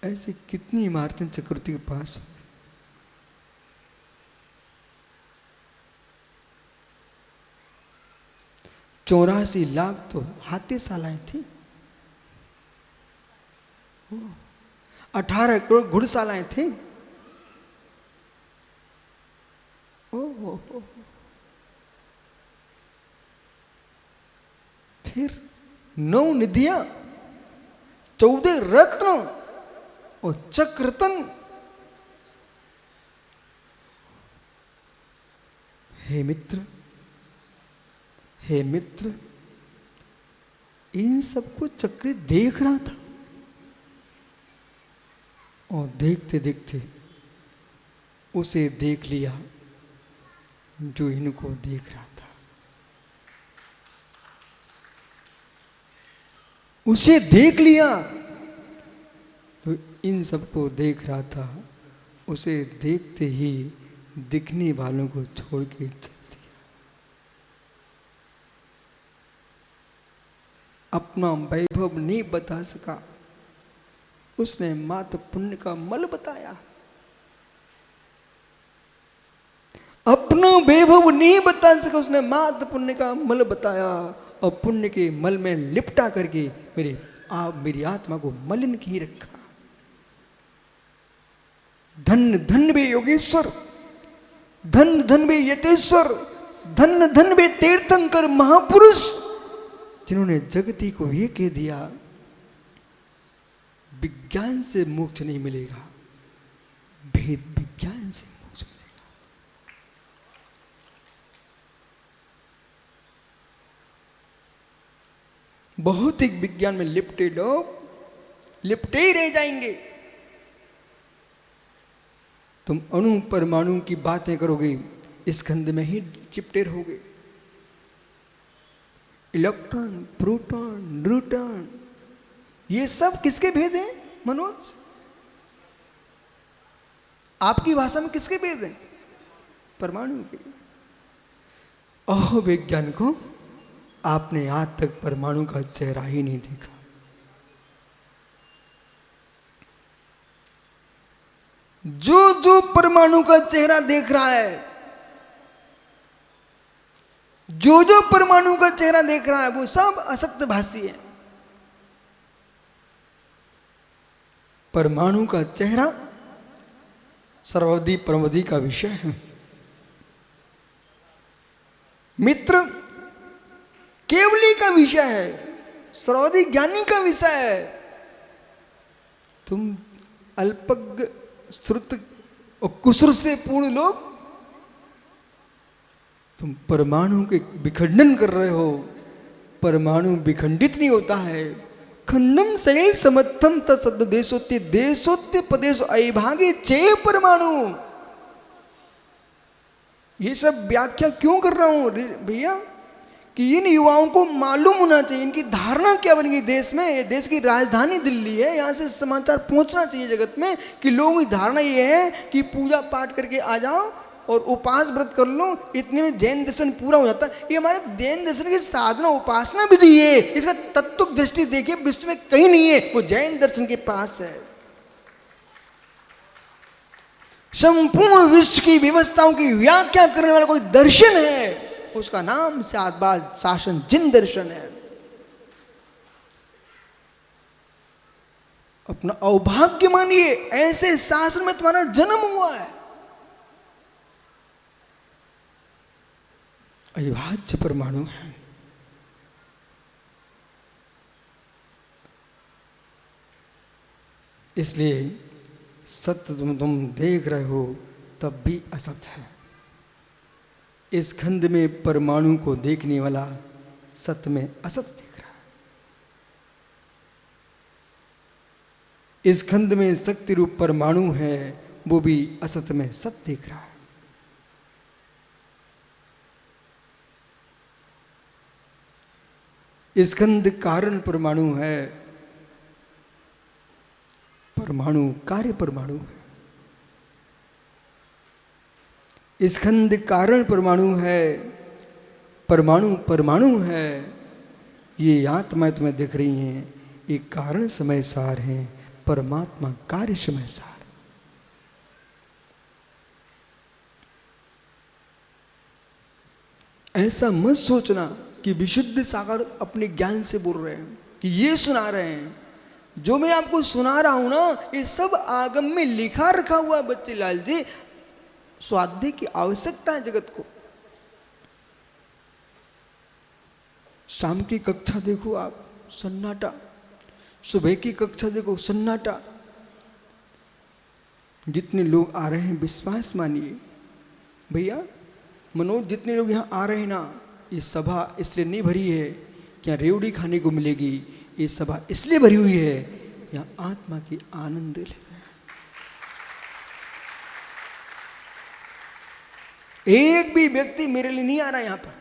ऐसी कितनी इमारतें चक्रवर्ती के पास? चौरासी लाख तो हाथीशालाएं थी, 18 करोड़ घुड़शालाएं थी। ओहो, फिर 9 निधियां, 14 रत्न और चक्ररत्न। हे मित्र, हे मित्र, इन सबको चक्र देख रहा था, और देखते देखते उसे देख लिया जो इनको देख रहा था। उसे देख लिया तो इन सबको देख रहा था। उसे देखते ही दिखने वालों को छोड़ के चल दिया। अपना वैभव नहीं बता सका, उसने मात्र पुण्य का मल बताया। अपना वैभव नहीं बता सका, उसने मात्र पुण्य का मल बताया, और पुण्य के मल में लिपटा करके मेरी आत्मा को मलिन की रखा। धन धन वे योगेश्वर, धन धन वे यतेश्वर, धन धन वे तीर्थंकर महापुरुष, जिन्होंने जगती को ये कह दिया विज्ञान से मोक्ष नहीं मिलेगा, भेद विज्ञान से मोक्ष मिलेगा। भौतिक विज्ञान में लिपटे लोग लिपटे ही रह जाएंगे। तुम अणु परमाणु की बातें करोगे, इस खंड में ही चिपटे रहोगे। इलेक्ट्रॉन, प्रोटॉन, न्यूट्रॉन, ये सब किसके भेद हैं मनोज? आपकी भाषा में किसके भेद हैं? परमाणु के। ओह वैज्ञानिकों, आपने आज तक परमाणु का चेहरा ही नहीं देखा। जो जो परमाणु का चेहरा देख रहा है, जो जो परमाणु का चेहरा देख रहा है, वो सब असत्यभाषी है। परमाणु का चेहरा सर्वविधि परमविधि का विषय है। मित्र केवली का विषय है, सर्वविधि ज्ञानी का विषय है। तुम अल्पज्ञ श्रुत और कुसुर से पूर्ण लोग, तुम परमाणु के विखंडन कर रहे हो। परमाणु विखंडित नहीं होता है। खंडम शैल समर्थम तद देशोत्य देशोत्य पदेश अभागे चे परमाणु। ये सब व्याख्या क्यों कर रहा हूं भैया कि इन युवाओं को मालूम होना चाहिए इनकी धारणा क्या बन गई देश में। देश की राजधानी दिल्ली है, यहाँ से समाचार पहुंचना चाहिए जगत में कि लोगों की धारणा ये है कि पूजा पाठ करके आ जाओ और उपास व्रत कर लो, इतने में जैन दर्शन पूरा हो जाता है। ये हमारे जैन दर्शन की साधना उपासना विधि है, इसका तत्व दृष्टि देखिए विश्व में कहीं नहीं है, वो जैन दर्शन के पास है। संपूर्ण विश्व की व्यवस्थाओं की व्याख्या करने वाला कोई दर्शन है, उसका नाम शादबाद शासन जिन दर्शन है। अपना अभाग्य मानिए, ऐसे शासन में तुम्हारा जन्म हुआ है। अविभाज्य परमाणु है। इसलिए सत्य तुम देख रहे हो तब भी असत्य है। इस खंड में परमाणु को देखने वाला सत्य में असत्य देख रहा है। इस खंड में शक्ति रूप परमाणु है, वो भी असत्य में सत्य देख रहा है। इस खंड कारण परमाणु है, परमाणु कार्य परमाणु है। इस खंड कारण परमाणु है, परमाणु परमाणु है। ये आत्माएं तुम्हें दिख रही हैं, ये कारण समय सार हैं, परमात्मा कार्य समय सार। ऐसा मत सोचना कि विशुद्ध सागर अपने ज्ञान से बोल रहे हैं, कि ये सुना रहे हैं। जो मैं आपको सुना रहा हूं ना, ये सब आगम में लिखा रखा हुआ है बच्चे लाल जी। स्वाध्याय की आवश्यकता है जगत को। शाम की कक्षा देखो आप, सन्नाटा। सुबह की कक्षा देखो, सन्नाटा। जितने लोग आ रहे हैं विश्वास मानिए भैया। मनोज, जितने लोग यहाँ आ रहे हैं ना, ये सभा इसलिए नहीं भरी है कि यहाँ रेवड़ी खाने को मिलेगी। ये सभा इसलिए भरी हुई है, यहाँ आत्मा की आनंद ले रहे हैं। एक भी व्यक्ति मेरे लिए नहीं आ रहा यहाँ पर।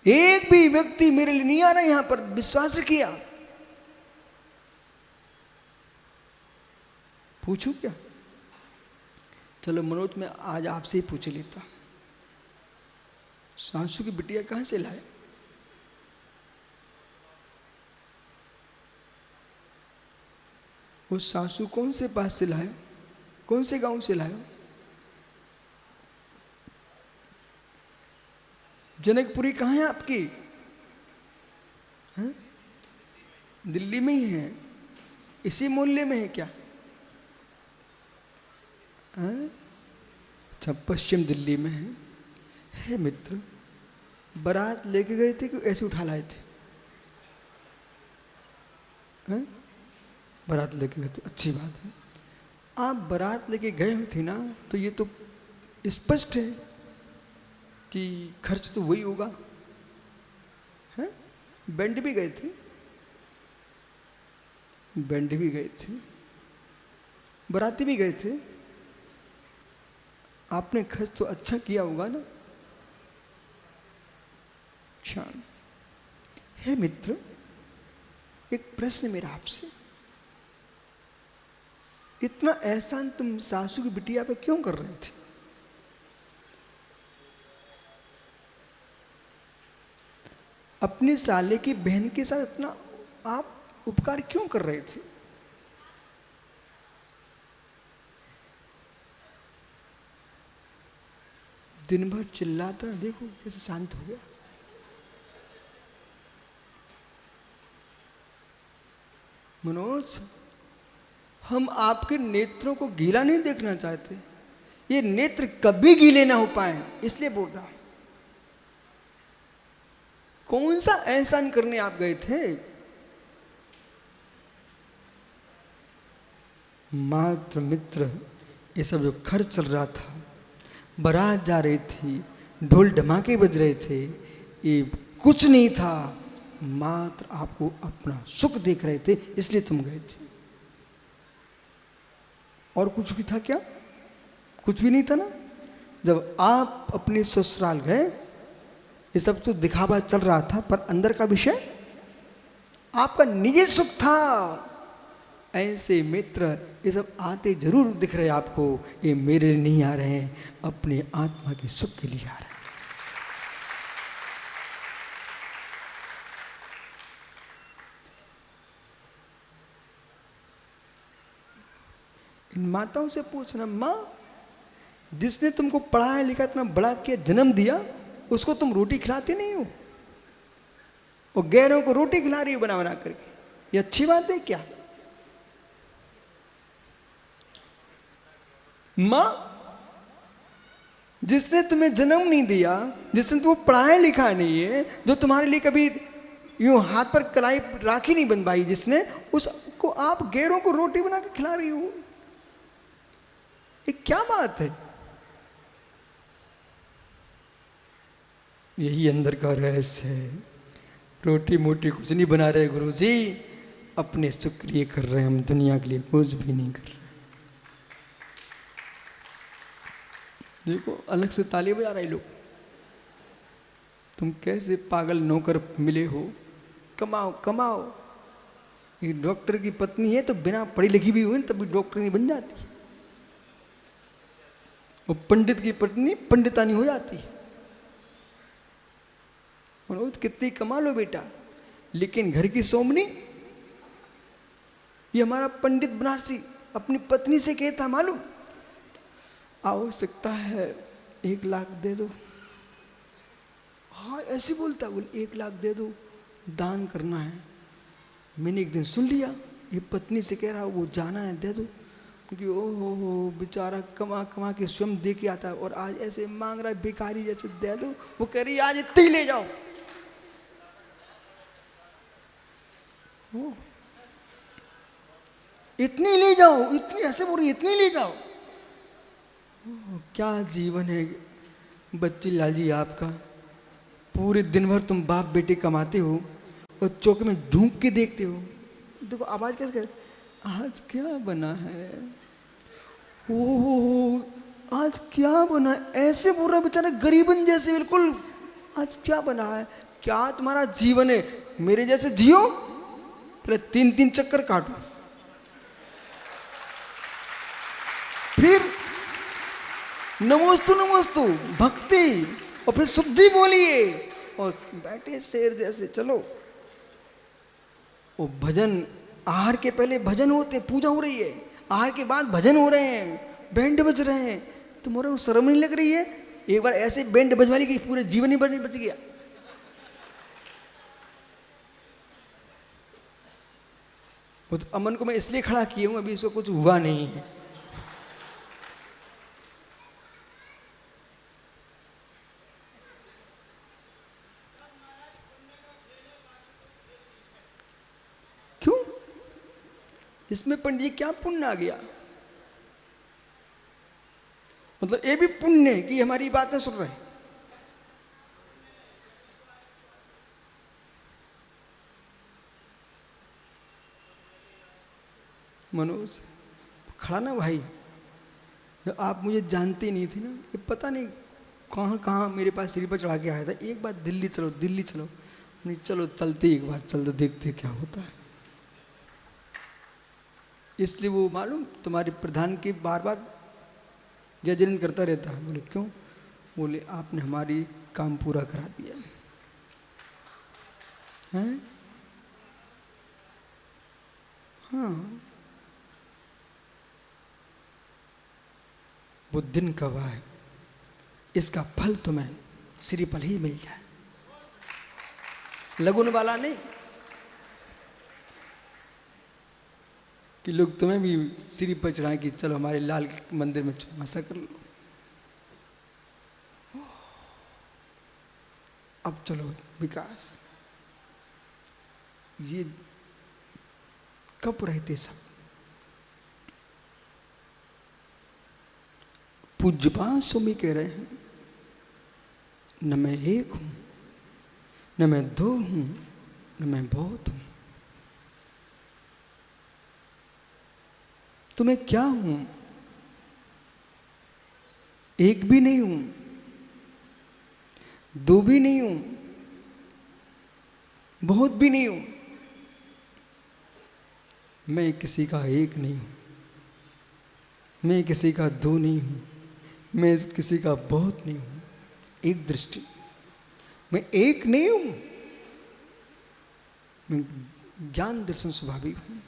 एक भी व्यक्ति मेरे लिए नहीं आ रहा यहाँ पर। विश्वास रखिए आप। पूछूं क्या? चलो मनोज, मैं आज आपसे ही पूछ लेता। सासू की बिटिया कहां से लाए? वो सासू कौन से पास से लाए? कौन से गांव से लाए? जनकपुरी कहाँ है आपकी? है? दिल्ली में ही है? इसी मोहल्ले में है क्या? अच्छा, पश्चिम दिल्ली में है मित्र। बारात लेके गए थे कि ऐसे उठा लाए थे? हैं? बारात लेके गए थे, अच्छी बात है। आप बारात लेके गए हो थे ना, तो ये तो स्पष्ट है कि खर्च तो वही होगा। हैं? बैंड भी गए थे, बैंड भी गए थे, बाराती भी गए थे। आपने खर्च तो अच्छा किया होगा ना? अच्छा है मित्र, एक प्रश्न मेरा आपसे। इतना एहसान तुम सासू की बिटिया पे क्यों कर रहे थे? अपने साले की बहन के साथ इतना आप उपकार क्यों कर रहे थे? दिन भर चिल्लाता, देखो कैसे शांत हो गया। मनोज, हम आपके नेत्रों को गीला नहीं देखना चाहते। ये नेत्र कभी गीले ना हो पाए, इसलिए बोल रहा हूं। कौन सा एहसान करने आप गए थे? मात्र मित्र, ये सब जो खर्च चल रहा था, बारात जा रही थी, ढोल ढमाके बज रहे थे, ये कुछ नहीं था, मात्र आपको अपना सुख देख रहे थे, इसलिए तुम गए थे। और कुछ भी था क्या? कुछ भी नहीं था ना। जब आप अपने ससुराल गए, ये सब तो दिखावा चल रहा था, पर अंदर का विषय आपका निजी सुख था। ऐसे मित्र ये सब आते जरूर दिख रहे आपको, ये मेरे लिए नहीं आ रहे हैं, अपने आत्मा के सुख के लिए आ रहे हैं। इन माताओं से पूछना, माँ जिसने तुमको पढ़ाया लिखा इतना बड़ा किया, जन्म दिया, उसको तुम रोटी खिलाती नहीं हो, और गैरों को रोटी खिला रही हो बना बना करके, ये अच्छी बात है क्या? माँ जिसने तुम्हें जन्म नहीं दिया, जिसने तुमको पढ़ाया लिखा नहीं है, जो तुम्हारे लिए कभी यूं हाथ पर कलाई राखी नहीं बनवाई जिसने, उसको आप गैरों को रोटी बना के खिला रही हो, ये क्या बात है? यही अंदर का रहस्य है। रोटी मोटी कुछ नहीं बना रहे गुरुजी, अपने सुख के लिए कर रहे हैं, हम दुनिया के लिए कुछ भी नहीं कर रहे। देखो अलग से ताली बजा रहे लोग, तुम कैसे पागल नौकर मिले हो, कमाओ कमाओ। ये डॉक्टर की पत्नी है तो बिना पढ़ी लिखी भी हुई तभी डॉक्टर नहीं बन जाती, और पंडित की पत्नी पंडितानी हो जाती है। मनोज कितनी कमा लो बेटा, लेकिन घर की सोमनी। ये हमारा पंडित बनारसी अपनी पत्नी से कहता मालूम, आवश्यकता है 1 लाख दे दो। हाँ ऐसे बोलता, बोल 1 लाख दे दो, दान करना है। मैंने एक दिन सुन लिया, ये पत्नी से कह रहा वो जाना है, दे दो। क्योंकि ओ बेचारा कमा कमा के स्वयं दे के आता है, और आज ऐसे मांग रहा है भिखारी जैसे, दे दो। वो कह रही आज इतनी ले जाओ। इतनी ले जाओ, इतनी ऐसे बोल रही, इतनी ले जाओ। क्या जीवन है बच्ची लाल जी आपका। पूरे दिन भर तुम बाप बेटे कमाते हो और चौके में झूक के देखते हो। देखो आवाज कैसे कर, आज क्या बना है, ओह आज क्या बना है, ऐसे बोल रहा बेचारा गरीबन जैसे बिल्कुल, आज क्या बना है। क्या तुम्हारा जीवन है, मेरे जैसे जियो, पहले 3-3 चक्कर काटो, फिर नमोस्तु नमोस्तु भक्ति, और फिर शुद्धि बोलिए, और बैठे शेर जैसे चलो। वो भजन, आहार के पहले भजन होते, पूजा हो रही है, आहार के बाद भजन हो रहे हैं, बैंड बज रहे हैं, तुम्हारे शर्म नहीं लग रही है? एक बार ऐसे बैंड बजवा ली कि पूरे जीवन ही बच गया। वो तो अमन को मैं इसलिए खड़ा किया हूं, अभी इसको कुछ हुआ नहीं है। क्यों? इसमें पंडित जी क्या पुण्य आ गया? मतलब ये भी पुण्य है कि हमारी बातें सुन रहे हैं। मनोज खड़ा ना भाई, जब आप मुझे जानते नहीं थे ना, ये पता नहीं कहाँ कहाँ मेरे पास सिर पर चढ़ा के आया था, एक बार दिल्ली चलो दिल्ली चलो, नहीं चलो चलते, एक बार चलते देखते क्या होता है। इसलिए वो मालूम तुम्हारे प्रधान के बार बार जय जयन करता रहता है। बोले क्यों? बोले आपने हमारी काम पूरा करा दिया है। हाँ वो दिन कब आए, इसका फल तुम्हें श्रीफल ही मिल जाए, लगुन वाला नहीं कि लोग तुम्हें भी सिर पर चढ़ाए कि चलो हमारे लाल मंदिर में चौमासा कर लो। अब चलो विकास, ये कब रहते सब, पूज्यपाद स्वामी कह रहे हैं, न मैं एक हूं, न मैं दो हूं, न मैं बहुत हूं, तो मैं क्या हूं? एक भी नहीं हूं, दो भी नहीं हूं, बहुत भी नहीं हूं। मैं किसी का एक नहीं हूं, मैं किसी का दो नहीं हूं, मैं किसी का बहुत नहीं हूं। एक दृष्टि, मैं एक नहीं हूं, मैं ज्ञान दर्शन स्वभावी हूं।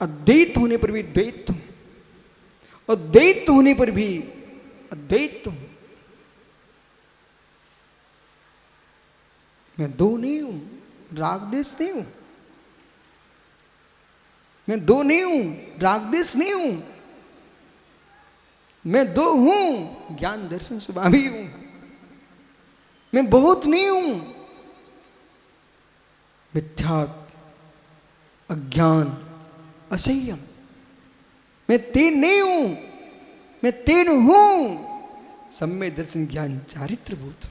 अद्वैत होने पर भी द्वैत हूं, और द्वैत होने पर भी अद्वैत हूं। मैं दो नहीं हूं, राग देश नहीं हूं। मैं दो नहीं हूं, राग देश नहीं हूं। मैं दो हूं, ज्ञान दर्शन स्वभावी हूं। मैं बहुत नहीं हूं, मिथ्या, अज्ञान, असंयम। मैं तीन नहीं हूं, मैं तीन हूं, सम्य दर्शन ज्ञान चारित्रभूत।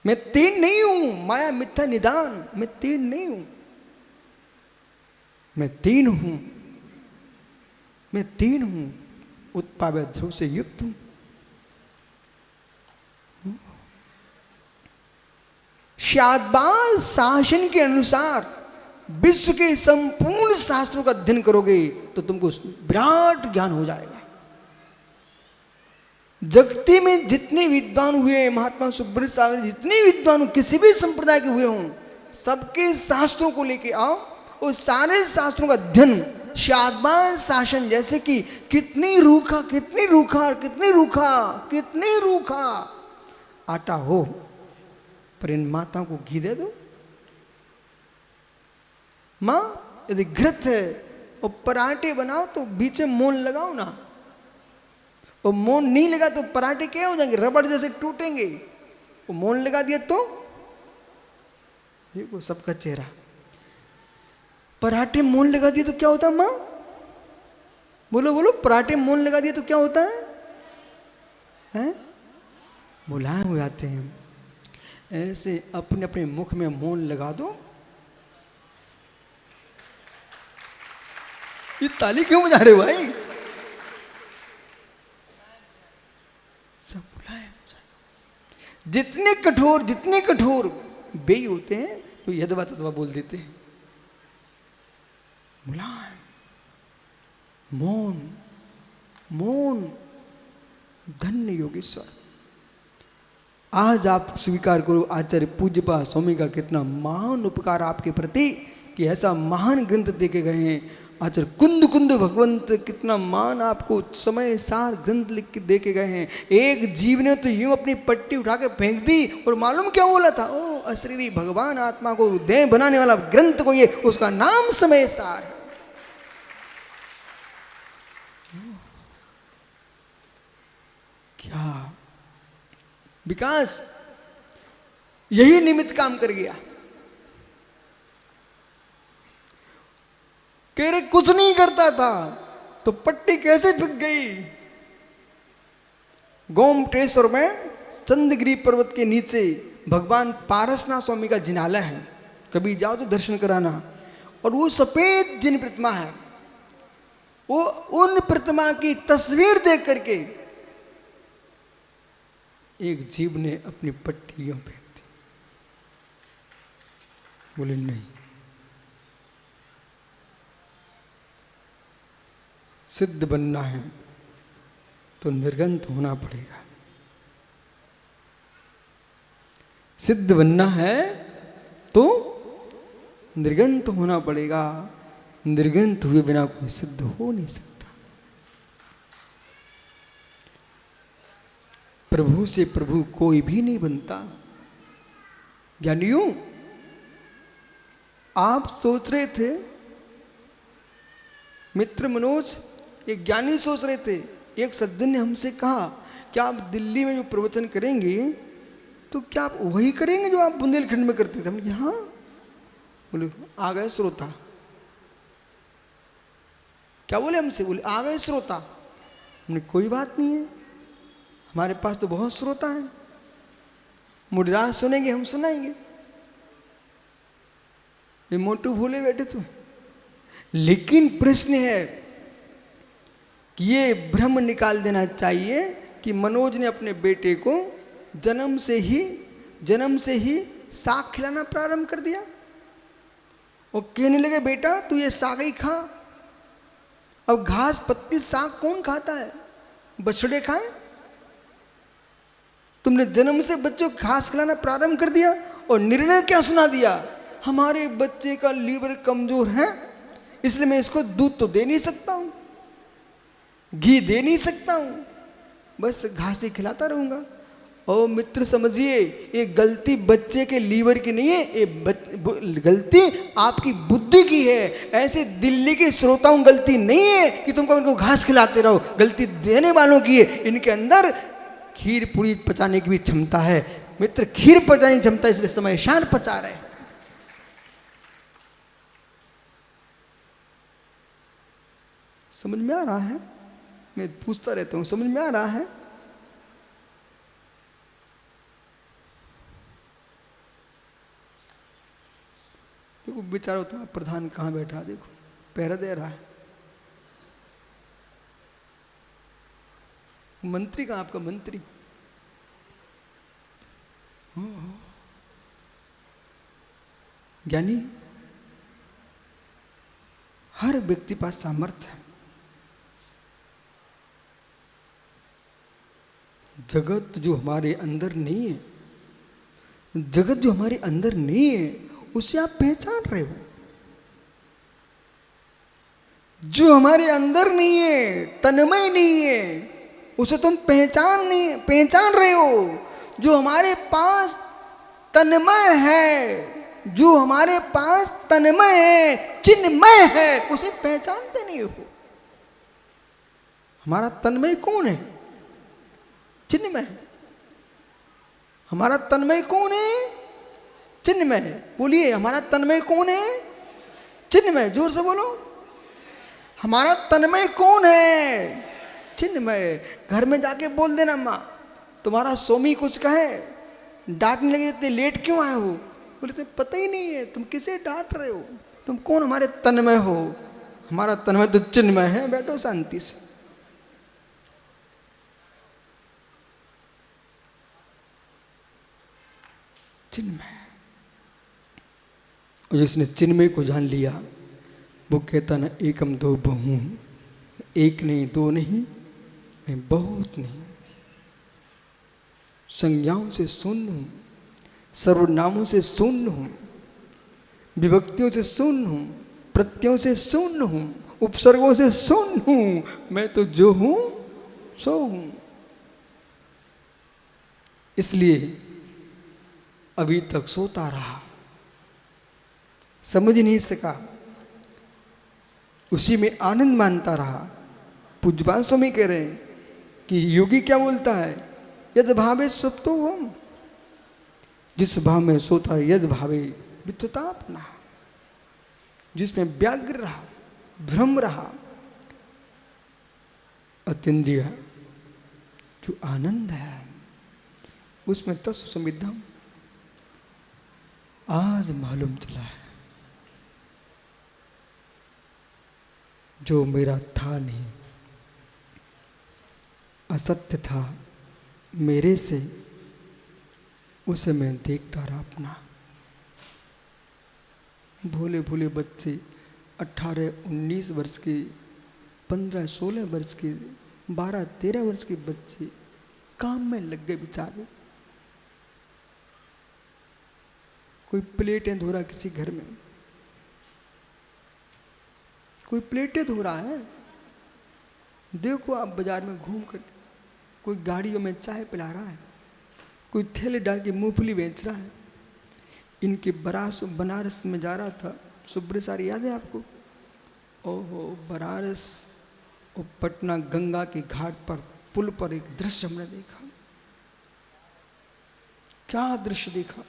मैं तीन नहीं हूं, माया मिथ्या निदान। मैं तीन नहीं हूं, मैं तीन हूं, मैं तीन हूं, उत्पाद ध्रुव से युक्त हूं। शादबाज शासन के अनुसार विश्व के संपूर्ण शास्त्रों का अध्ययन करोगे तो तुमको विराट ज्ञान हो जाएगा। जगती में जितने विद्वान हुए, महात्मा सुब्रत सागर जितने विद्वान किसी भी संप्रदाय के हुए हों, सबके शास्त्रों को लेके आओ और सारे शास्त्रों का अध्ययन शादबाज शासन, जैसे कि कितनी रूखा, कितनी रूखा, कितनी रूखा, कितनी रूखा आटा हो, पर इन माताओं को घी दे दो। मां यदि घृत है और पराठे बनाओ तो बीच में मोन लगाओ ना, और मोन नहीं लगा तो पराठे क्या हो जाएंगे? रबड़ जैसे टूटेंगे। वो मोन लगा दिया तो देखो सबका चेहरा। पराठे मोन लगा दिए तो क्या होता है मां? बोलो बोलो, पराठे मोन लगा दिए तो क्या होता है? हैं? मुलायम हो जाते हैं। ऐसे अपने अपने मुख में मौन लगा दो। ये ताली क्यों बजा रहे हो भाई? सब मुलायम हो जाए। जितने कठोर बेई होते हैं तो यदवा तदवा बोल देते हैं। मुलायम, मौन, मौन। धन्य योगेश्वर, आज आप स्वीकार करो आचार्य पूज्यपाद स्वामी का कितना महान उपकार आपके प्रति, कि ऐसा महान ग्रंथ देके गए हैं। आचार्य कुंद कुंद भगवंत कितना महान आपको समय सार ग्रंथ लिख के देके गए हैं। एक जीव ने तो यूं अपनी पट्टी उठा के फेंक दी और मालूम क्या बोला था? ओ अशरीरी भगवान आत्मा को देह बनाने वाला ग्रंथ को ये, उसका नाम समय सार है। क्या विकास यही निमित्त काम कर गया। कह रहे कुछ नहीं करता था तो पट्टी कैसे फिक गई? गोमटेश्वर में चंद्रगिरी पर्वत के नीचे भगवान पारसनाथ स्वामी का जिनालय है, कभी जाओ तो दर्शन कराना। और वो सफेद जिन प्रतिमा है, वो उन प्रतिमा की तस्वीर देख करके एक जीव ने अपनी पट्टियों फेंक दी। बोले नहीं, सिद्ध बनना है तो निर्गंत होना पड़ेगा। सिद्ध बनना है तो निर्गंत होना पड़ेगा। निर्गंत हुए बिना कोई सिद्ध हो नहीं सकता। प्रभु से प्रभु कोई भी नहीं बनता। ज्ञानियों, आप सोच रहे थे, मित्र मनोज, एक ज्ञानी सोच रहे थे, एक सज्जन ने हमसे कहा कि आप दिल्ली में जो प्रवचन करेंगे तो क्या आप वही करेंगे जो आप बुंदेलखंड में करते थे? हम यहाँ बोले आ गए श्रोता। क्या बोले हमसे? बोले आ गए श्रोता। हमने कोई बात नहीं है, हमारे पास तो बहुत श्रोता हैं, मुडराज सुनेंगे, हम सुनाएंगे। ये मोटू भूले बैठे तो। लेकिन प्रश्न है कि ये भ्रम निकाल देना चाहिए कि मनोज ने अपने बेटे को जन्म से ही साग खिलाना प्रारंभ कर दिया और कहने लगे बेटा तू ये साग ही खा। अब घास पत्ती साग कौन खाता है? बछड़े खाएं? तुमने जन्म से बच्चों को घास खिलाना प्रारंभ कर दिया और निर्णय क्या सुना दिया? हमारे बच्चे का लीवर कमजोर है, इसलिए मैं इसको दूध तो दे नहीं सकता हूं, घी दे नहीं सकता हूं, बस घास ही खिलाता रहूंगा। ओ मित्र समझिए, ये गलती बच्चे के लीवर की नहीं है, ये गलती आपकी बुद्धि की है। ऐसे दिल्ली के श्रोताओं गलती नहीं है कि तुमको उनको घास खिलाते रहो, गलती देने वालों की है। इनके अंदर खीर पूरी पचाने की भी क्षमता है। मित्र, खीर पचाने की क्षमता, इसलिए समय शान पचा रहे हैं। समझ में आ रहा है? मैं पूछता रहता हूं, समझ में आ रहा है? देखो बेचारा तुम्हारा प्रधान कहाँ बैठा, देखो पहरा दे रहा है। मंत्री कहाँ आपका मंत्री? ज्ञानी, हर व्यक्ति पास सामर्थ्य है। जगत जो हमारे अंदर नहीं है, जगत जो हमारे अंदर नहीं है उसे आप पहचान रहे हो। जो हमारे अंदर नहीं है, तन्मय नहीं है, उसे तुम पहचान रहे हो। जो हमारे पास तन्मय है, जो हमारे पास तन्मय है, चिन्मय है, उसे पहचानते नहीं हो। हमारा तन्मय कौन है? चिन्मय। हमारा तन्मय कौन है? चिन्मय। बोलिए, हमारा तन्मय कौन है? चिन्मय। जोर से बोलो, हमारा तन्मय कौन है? चिन्मय। घर में जाके बोल देना, माँ तुम्हारा स्वामी कुछ कहे, डांटने लगे इतने लेट क्यों आए हो? बोले तुम्हें पता ही नहीं है, तुम किसे डांट रहे हो? तुम कौन हमारे तन्मय हो? हमारा तन्मय तो चिन्मय है। बैठो शांति से। चिन्मय। जिसने चिन्मय को जान लिया वो कहता ना एकम दो बहु, एक नहीं दो नहीं, मैं बहुत नहीं। संज्ञाओं से शून्य हूं, सर्वनामों से शून्य हूं, विभक्तियों से शून्य हूं, प्रत्ययों से शून्य हूं, उपसर्गों से शून्य हूं। मैं तो जो हूं सो हूं। इसलिए अभी तक सोता रहा, समझ नहीं सका, उसी में आनंद मानता रहा। पूज्यपाल स्वामी कह रहे हैं कि योगी क्या बोलता है? यद भावे सुप्तो हम, जिस भाव में सोता है, यद भावे वित्ततापना, जिसमें व्याग्र रहा, भ्रम रहा, अतीन्द्रिय जो आनंद है उसमें तत्व संविद्धम। आज मालूम चला है जो मेरा था नहीं, असत्य था मेरे से, उसे मैं देखता रहा अपना। भोले भोले बच्चे 18-19 वर्ष के, 15-16 वर्ष के, 12-13 वर्ष के बच्चे काम में लग गए बेचारे। कोई प्लेटें धो रहा किसी घर में, कोई प्लेटें धो रहा है। देखो आप बाजार में घूम कर, कोई गाड़ियों में चाय पिला रहा है, कोई थैले डाल के मूंगफली बेच रहा है। इनके बनारस में जा रहा था, सुब्र सारी याद है आपको? ओहो, बनारस और पटना गंगा के घाट पर पुल पर एक दृश्य हमने देखा। क्या दृश्य देखा?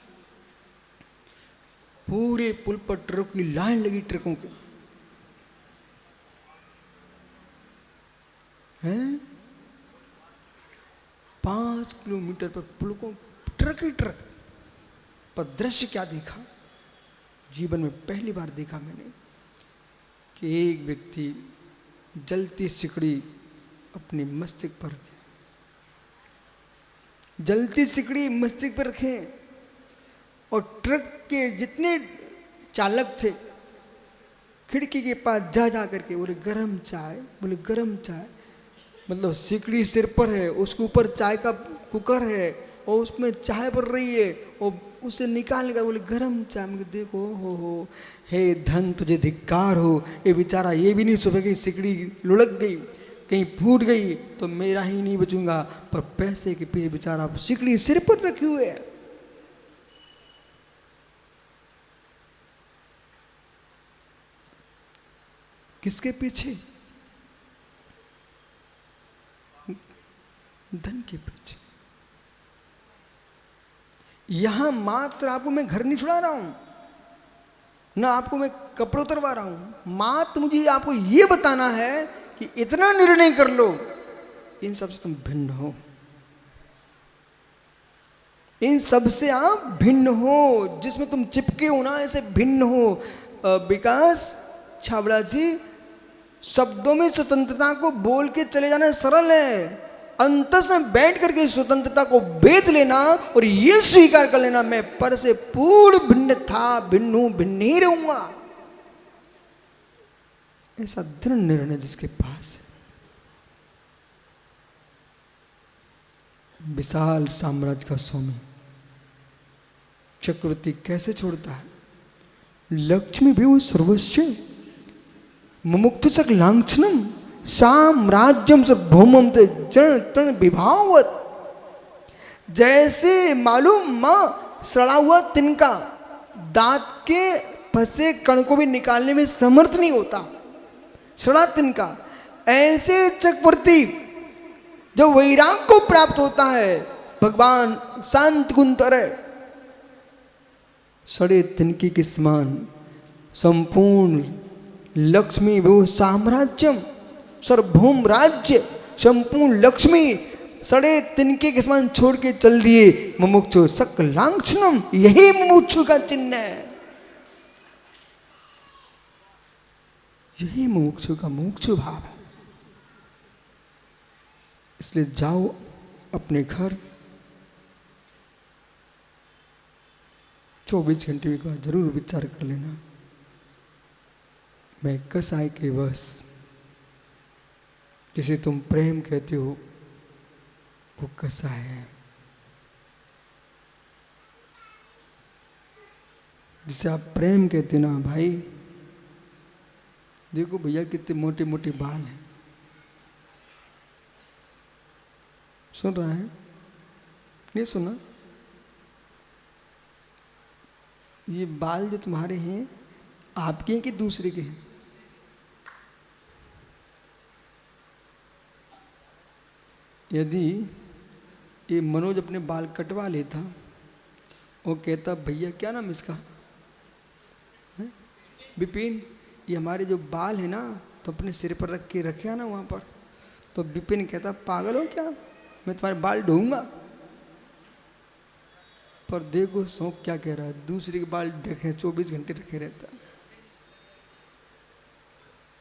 पूरे पुल पर ट्रक की लाइन लगी, ट्रकों के। हैं 5 किलोमीटर पर पुलकों ट्रक ही ट्रक पर दृश्य क्या देखा, जीवन में पहली बार देखा मैंने कि एक व्यक्ति जलती सिकड़ी अपनी मस्तिष्क पर रखे, जलती सिकड़ी मस्तिष्क पर रखे और ट्रक के जितने चालक थे खिड़की के पास जा करके बोले गरम चाय, बोले गरम चाय, मतलब सिकड़ी सिर पर है, उसके ऊपर चाय का कुकर है और उसमें चाय पड़ रही है और उसे निकाल कर बोले गरम चाय। मुझे देखो हो हे धन तुझे धिक्कार हो, ये बेचारा ये भी नहीं सोचे कि सिकड़ी लुढ़क गई कहीं फूट गई तो मेरा ही नहीं बचूंगा, पर पैसे के पीछे बेचारा सिकड़ी सिर पर रखे हुए है। किसके पीछे? धन के पीछे। यहां मात्र आपको मैं घर नहीं छुड़ा रहा हूं, ना आपको मैं कपड़े उतरवा रहा हूं, मात्र मुझे आपको यह बताना है कि इतना निर्णय कर लो इन सबसे तुम भिन्न हो, इन सबसे आप भिन्न हो, जिसमें तुम चिपके हो ना ऐसे भिन्न हो। विकास छाबड़ा जी, शब्दों में स्वतंत्रता को बोल के चले जाना सरल है, अंतस में बैठ करके स्वतंत्रता को बेच लेना और ये स्वीकार कर लेना मैं पर से पूर्ण भिन्न था, भिन्न हूं, भिन्न ही रहूंगा, ऐसा दृढ़ निर्णय जिसके पास है। विशाल साम्राज्य का स्वामी चक्रवर्ती कैसे छोड़ता है? लक्ष्मी भी सर्वस्व मुमुक्षुसक लांछनम साम्राज्यम भौमम जन तण विभावत। जैसे मालूम मां सड़ा हुआ तिनका दांत के फंसे कण को भी निकालने में समर्थ नहीं होता, सड़ा तिनका, ऐसे चक्रवर्ती जो वैराग को प्राप्त होता है भगवान शांत गुंतर है, सड़े तिनके के समान संपूर्ण लक्ष्मी वो साम्राज्यम सर्वभौम राज्य संपूर्ण लक्ष्मी सड़े तिनके के समान छोड़ के चल दिए। मुमुक्षु सक लांछनम, यही मुमुक्षु का चिन्ह है, यही मुमुक्षु का मुमुक्षु भाव है। इसलिए जाओ अपने घर, 24 घंटे के बाद जरूर विचार कर लेना, मैं कसाई के वश, जिसे तुम प्रेम कहते हो वो कसाई है, जिसे आप प्रेम कहते ना भाई, देखो भैया कितने मोटे मोटे बाल हैं, सुन रहा है? नहीं सुना? ये बाल जो तुम्हारे हैं आपके हैं कि दूसरे के हैं? यदि ये मनोज अपने बाल कटवा लेता, वो कहता भैया क्या नाम इसका, विपिन, ये हमारे जो बाल है ना तो अपने सिर पर रख के रखे ना वहाँ पर, तो विपिन कहता पागल हो क्या, मैं तुम्हारे बाल ढूंढूंगा। पर देखो शौक क्या कह रहा है, दूसरे के बाल ढके 24 घंटे रखे रहता।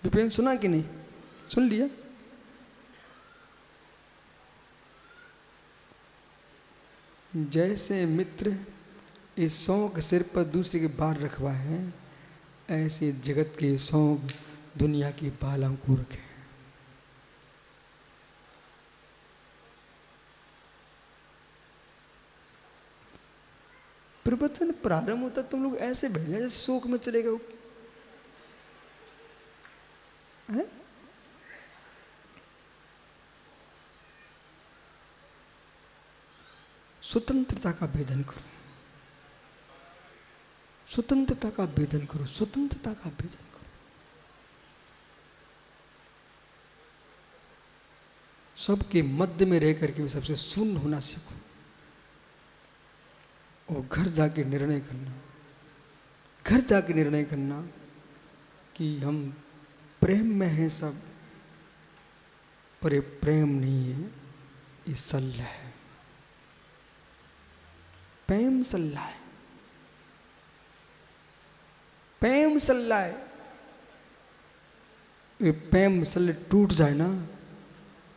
विपिन सुना कि नहीं? सुन लिया? जैसे मित्र इस शौक सिर पर दूसरे के बाल रखवा है, ऐसे जगत के शौक दुनिया की बालों को रखे। प्रवचन प्रारंभ होता तुम लोग ऐसे बैठे जैसे शोक में चले गए हैं? स्वतंत्रता का भेदन करो, स्वतंत्रता का भेदन करो, स्वतंत्रता का भेदन करो। सबके मध्य में रह करके भी सबसे शून्य होना सीखो और घर जाके निर्णय करना, घर जाके निर्णय करना कि हम प्रेम में हैं सब, पर ये प्रेम नहीं है, ये सल्ला है। प्रेम सल्ला है, प्रेम सल्ला है। ये प्रेम सल्ले टूट जाए ना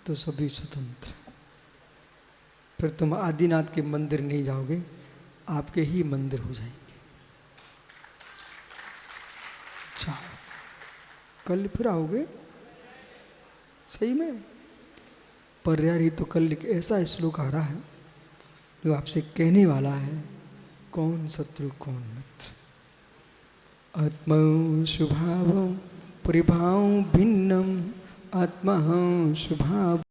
तो सभी स्वतंत्र। फिर तुम आदिनाथ के मंदिर नहीं जाओगे, आपके ही मंदिर हो जाएंगे। जाओ, कल फिर आओगे सही में। पर यार ये तो कल एक ऐसा श्लोक आ रहा है जो आपसे कहने वाला है, कौन शत्रु कौन मित्र। आत्मा शुभाव परिभाव भिन्नम, आत्मा शुभाव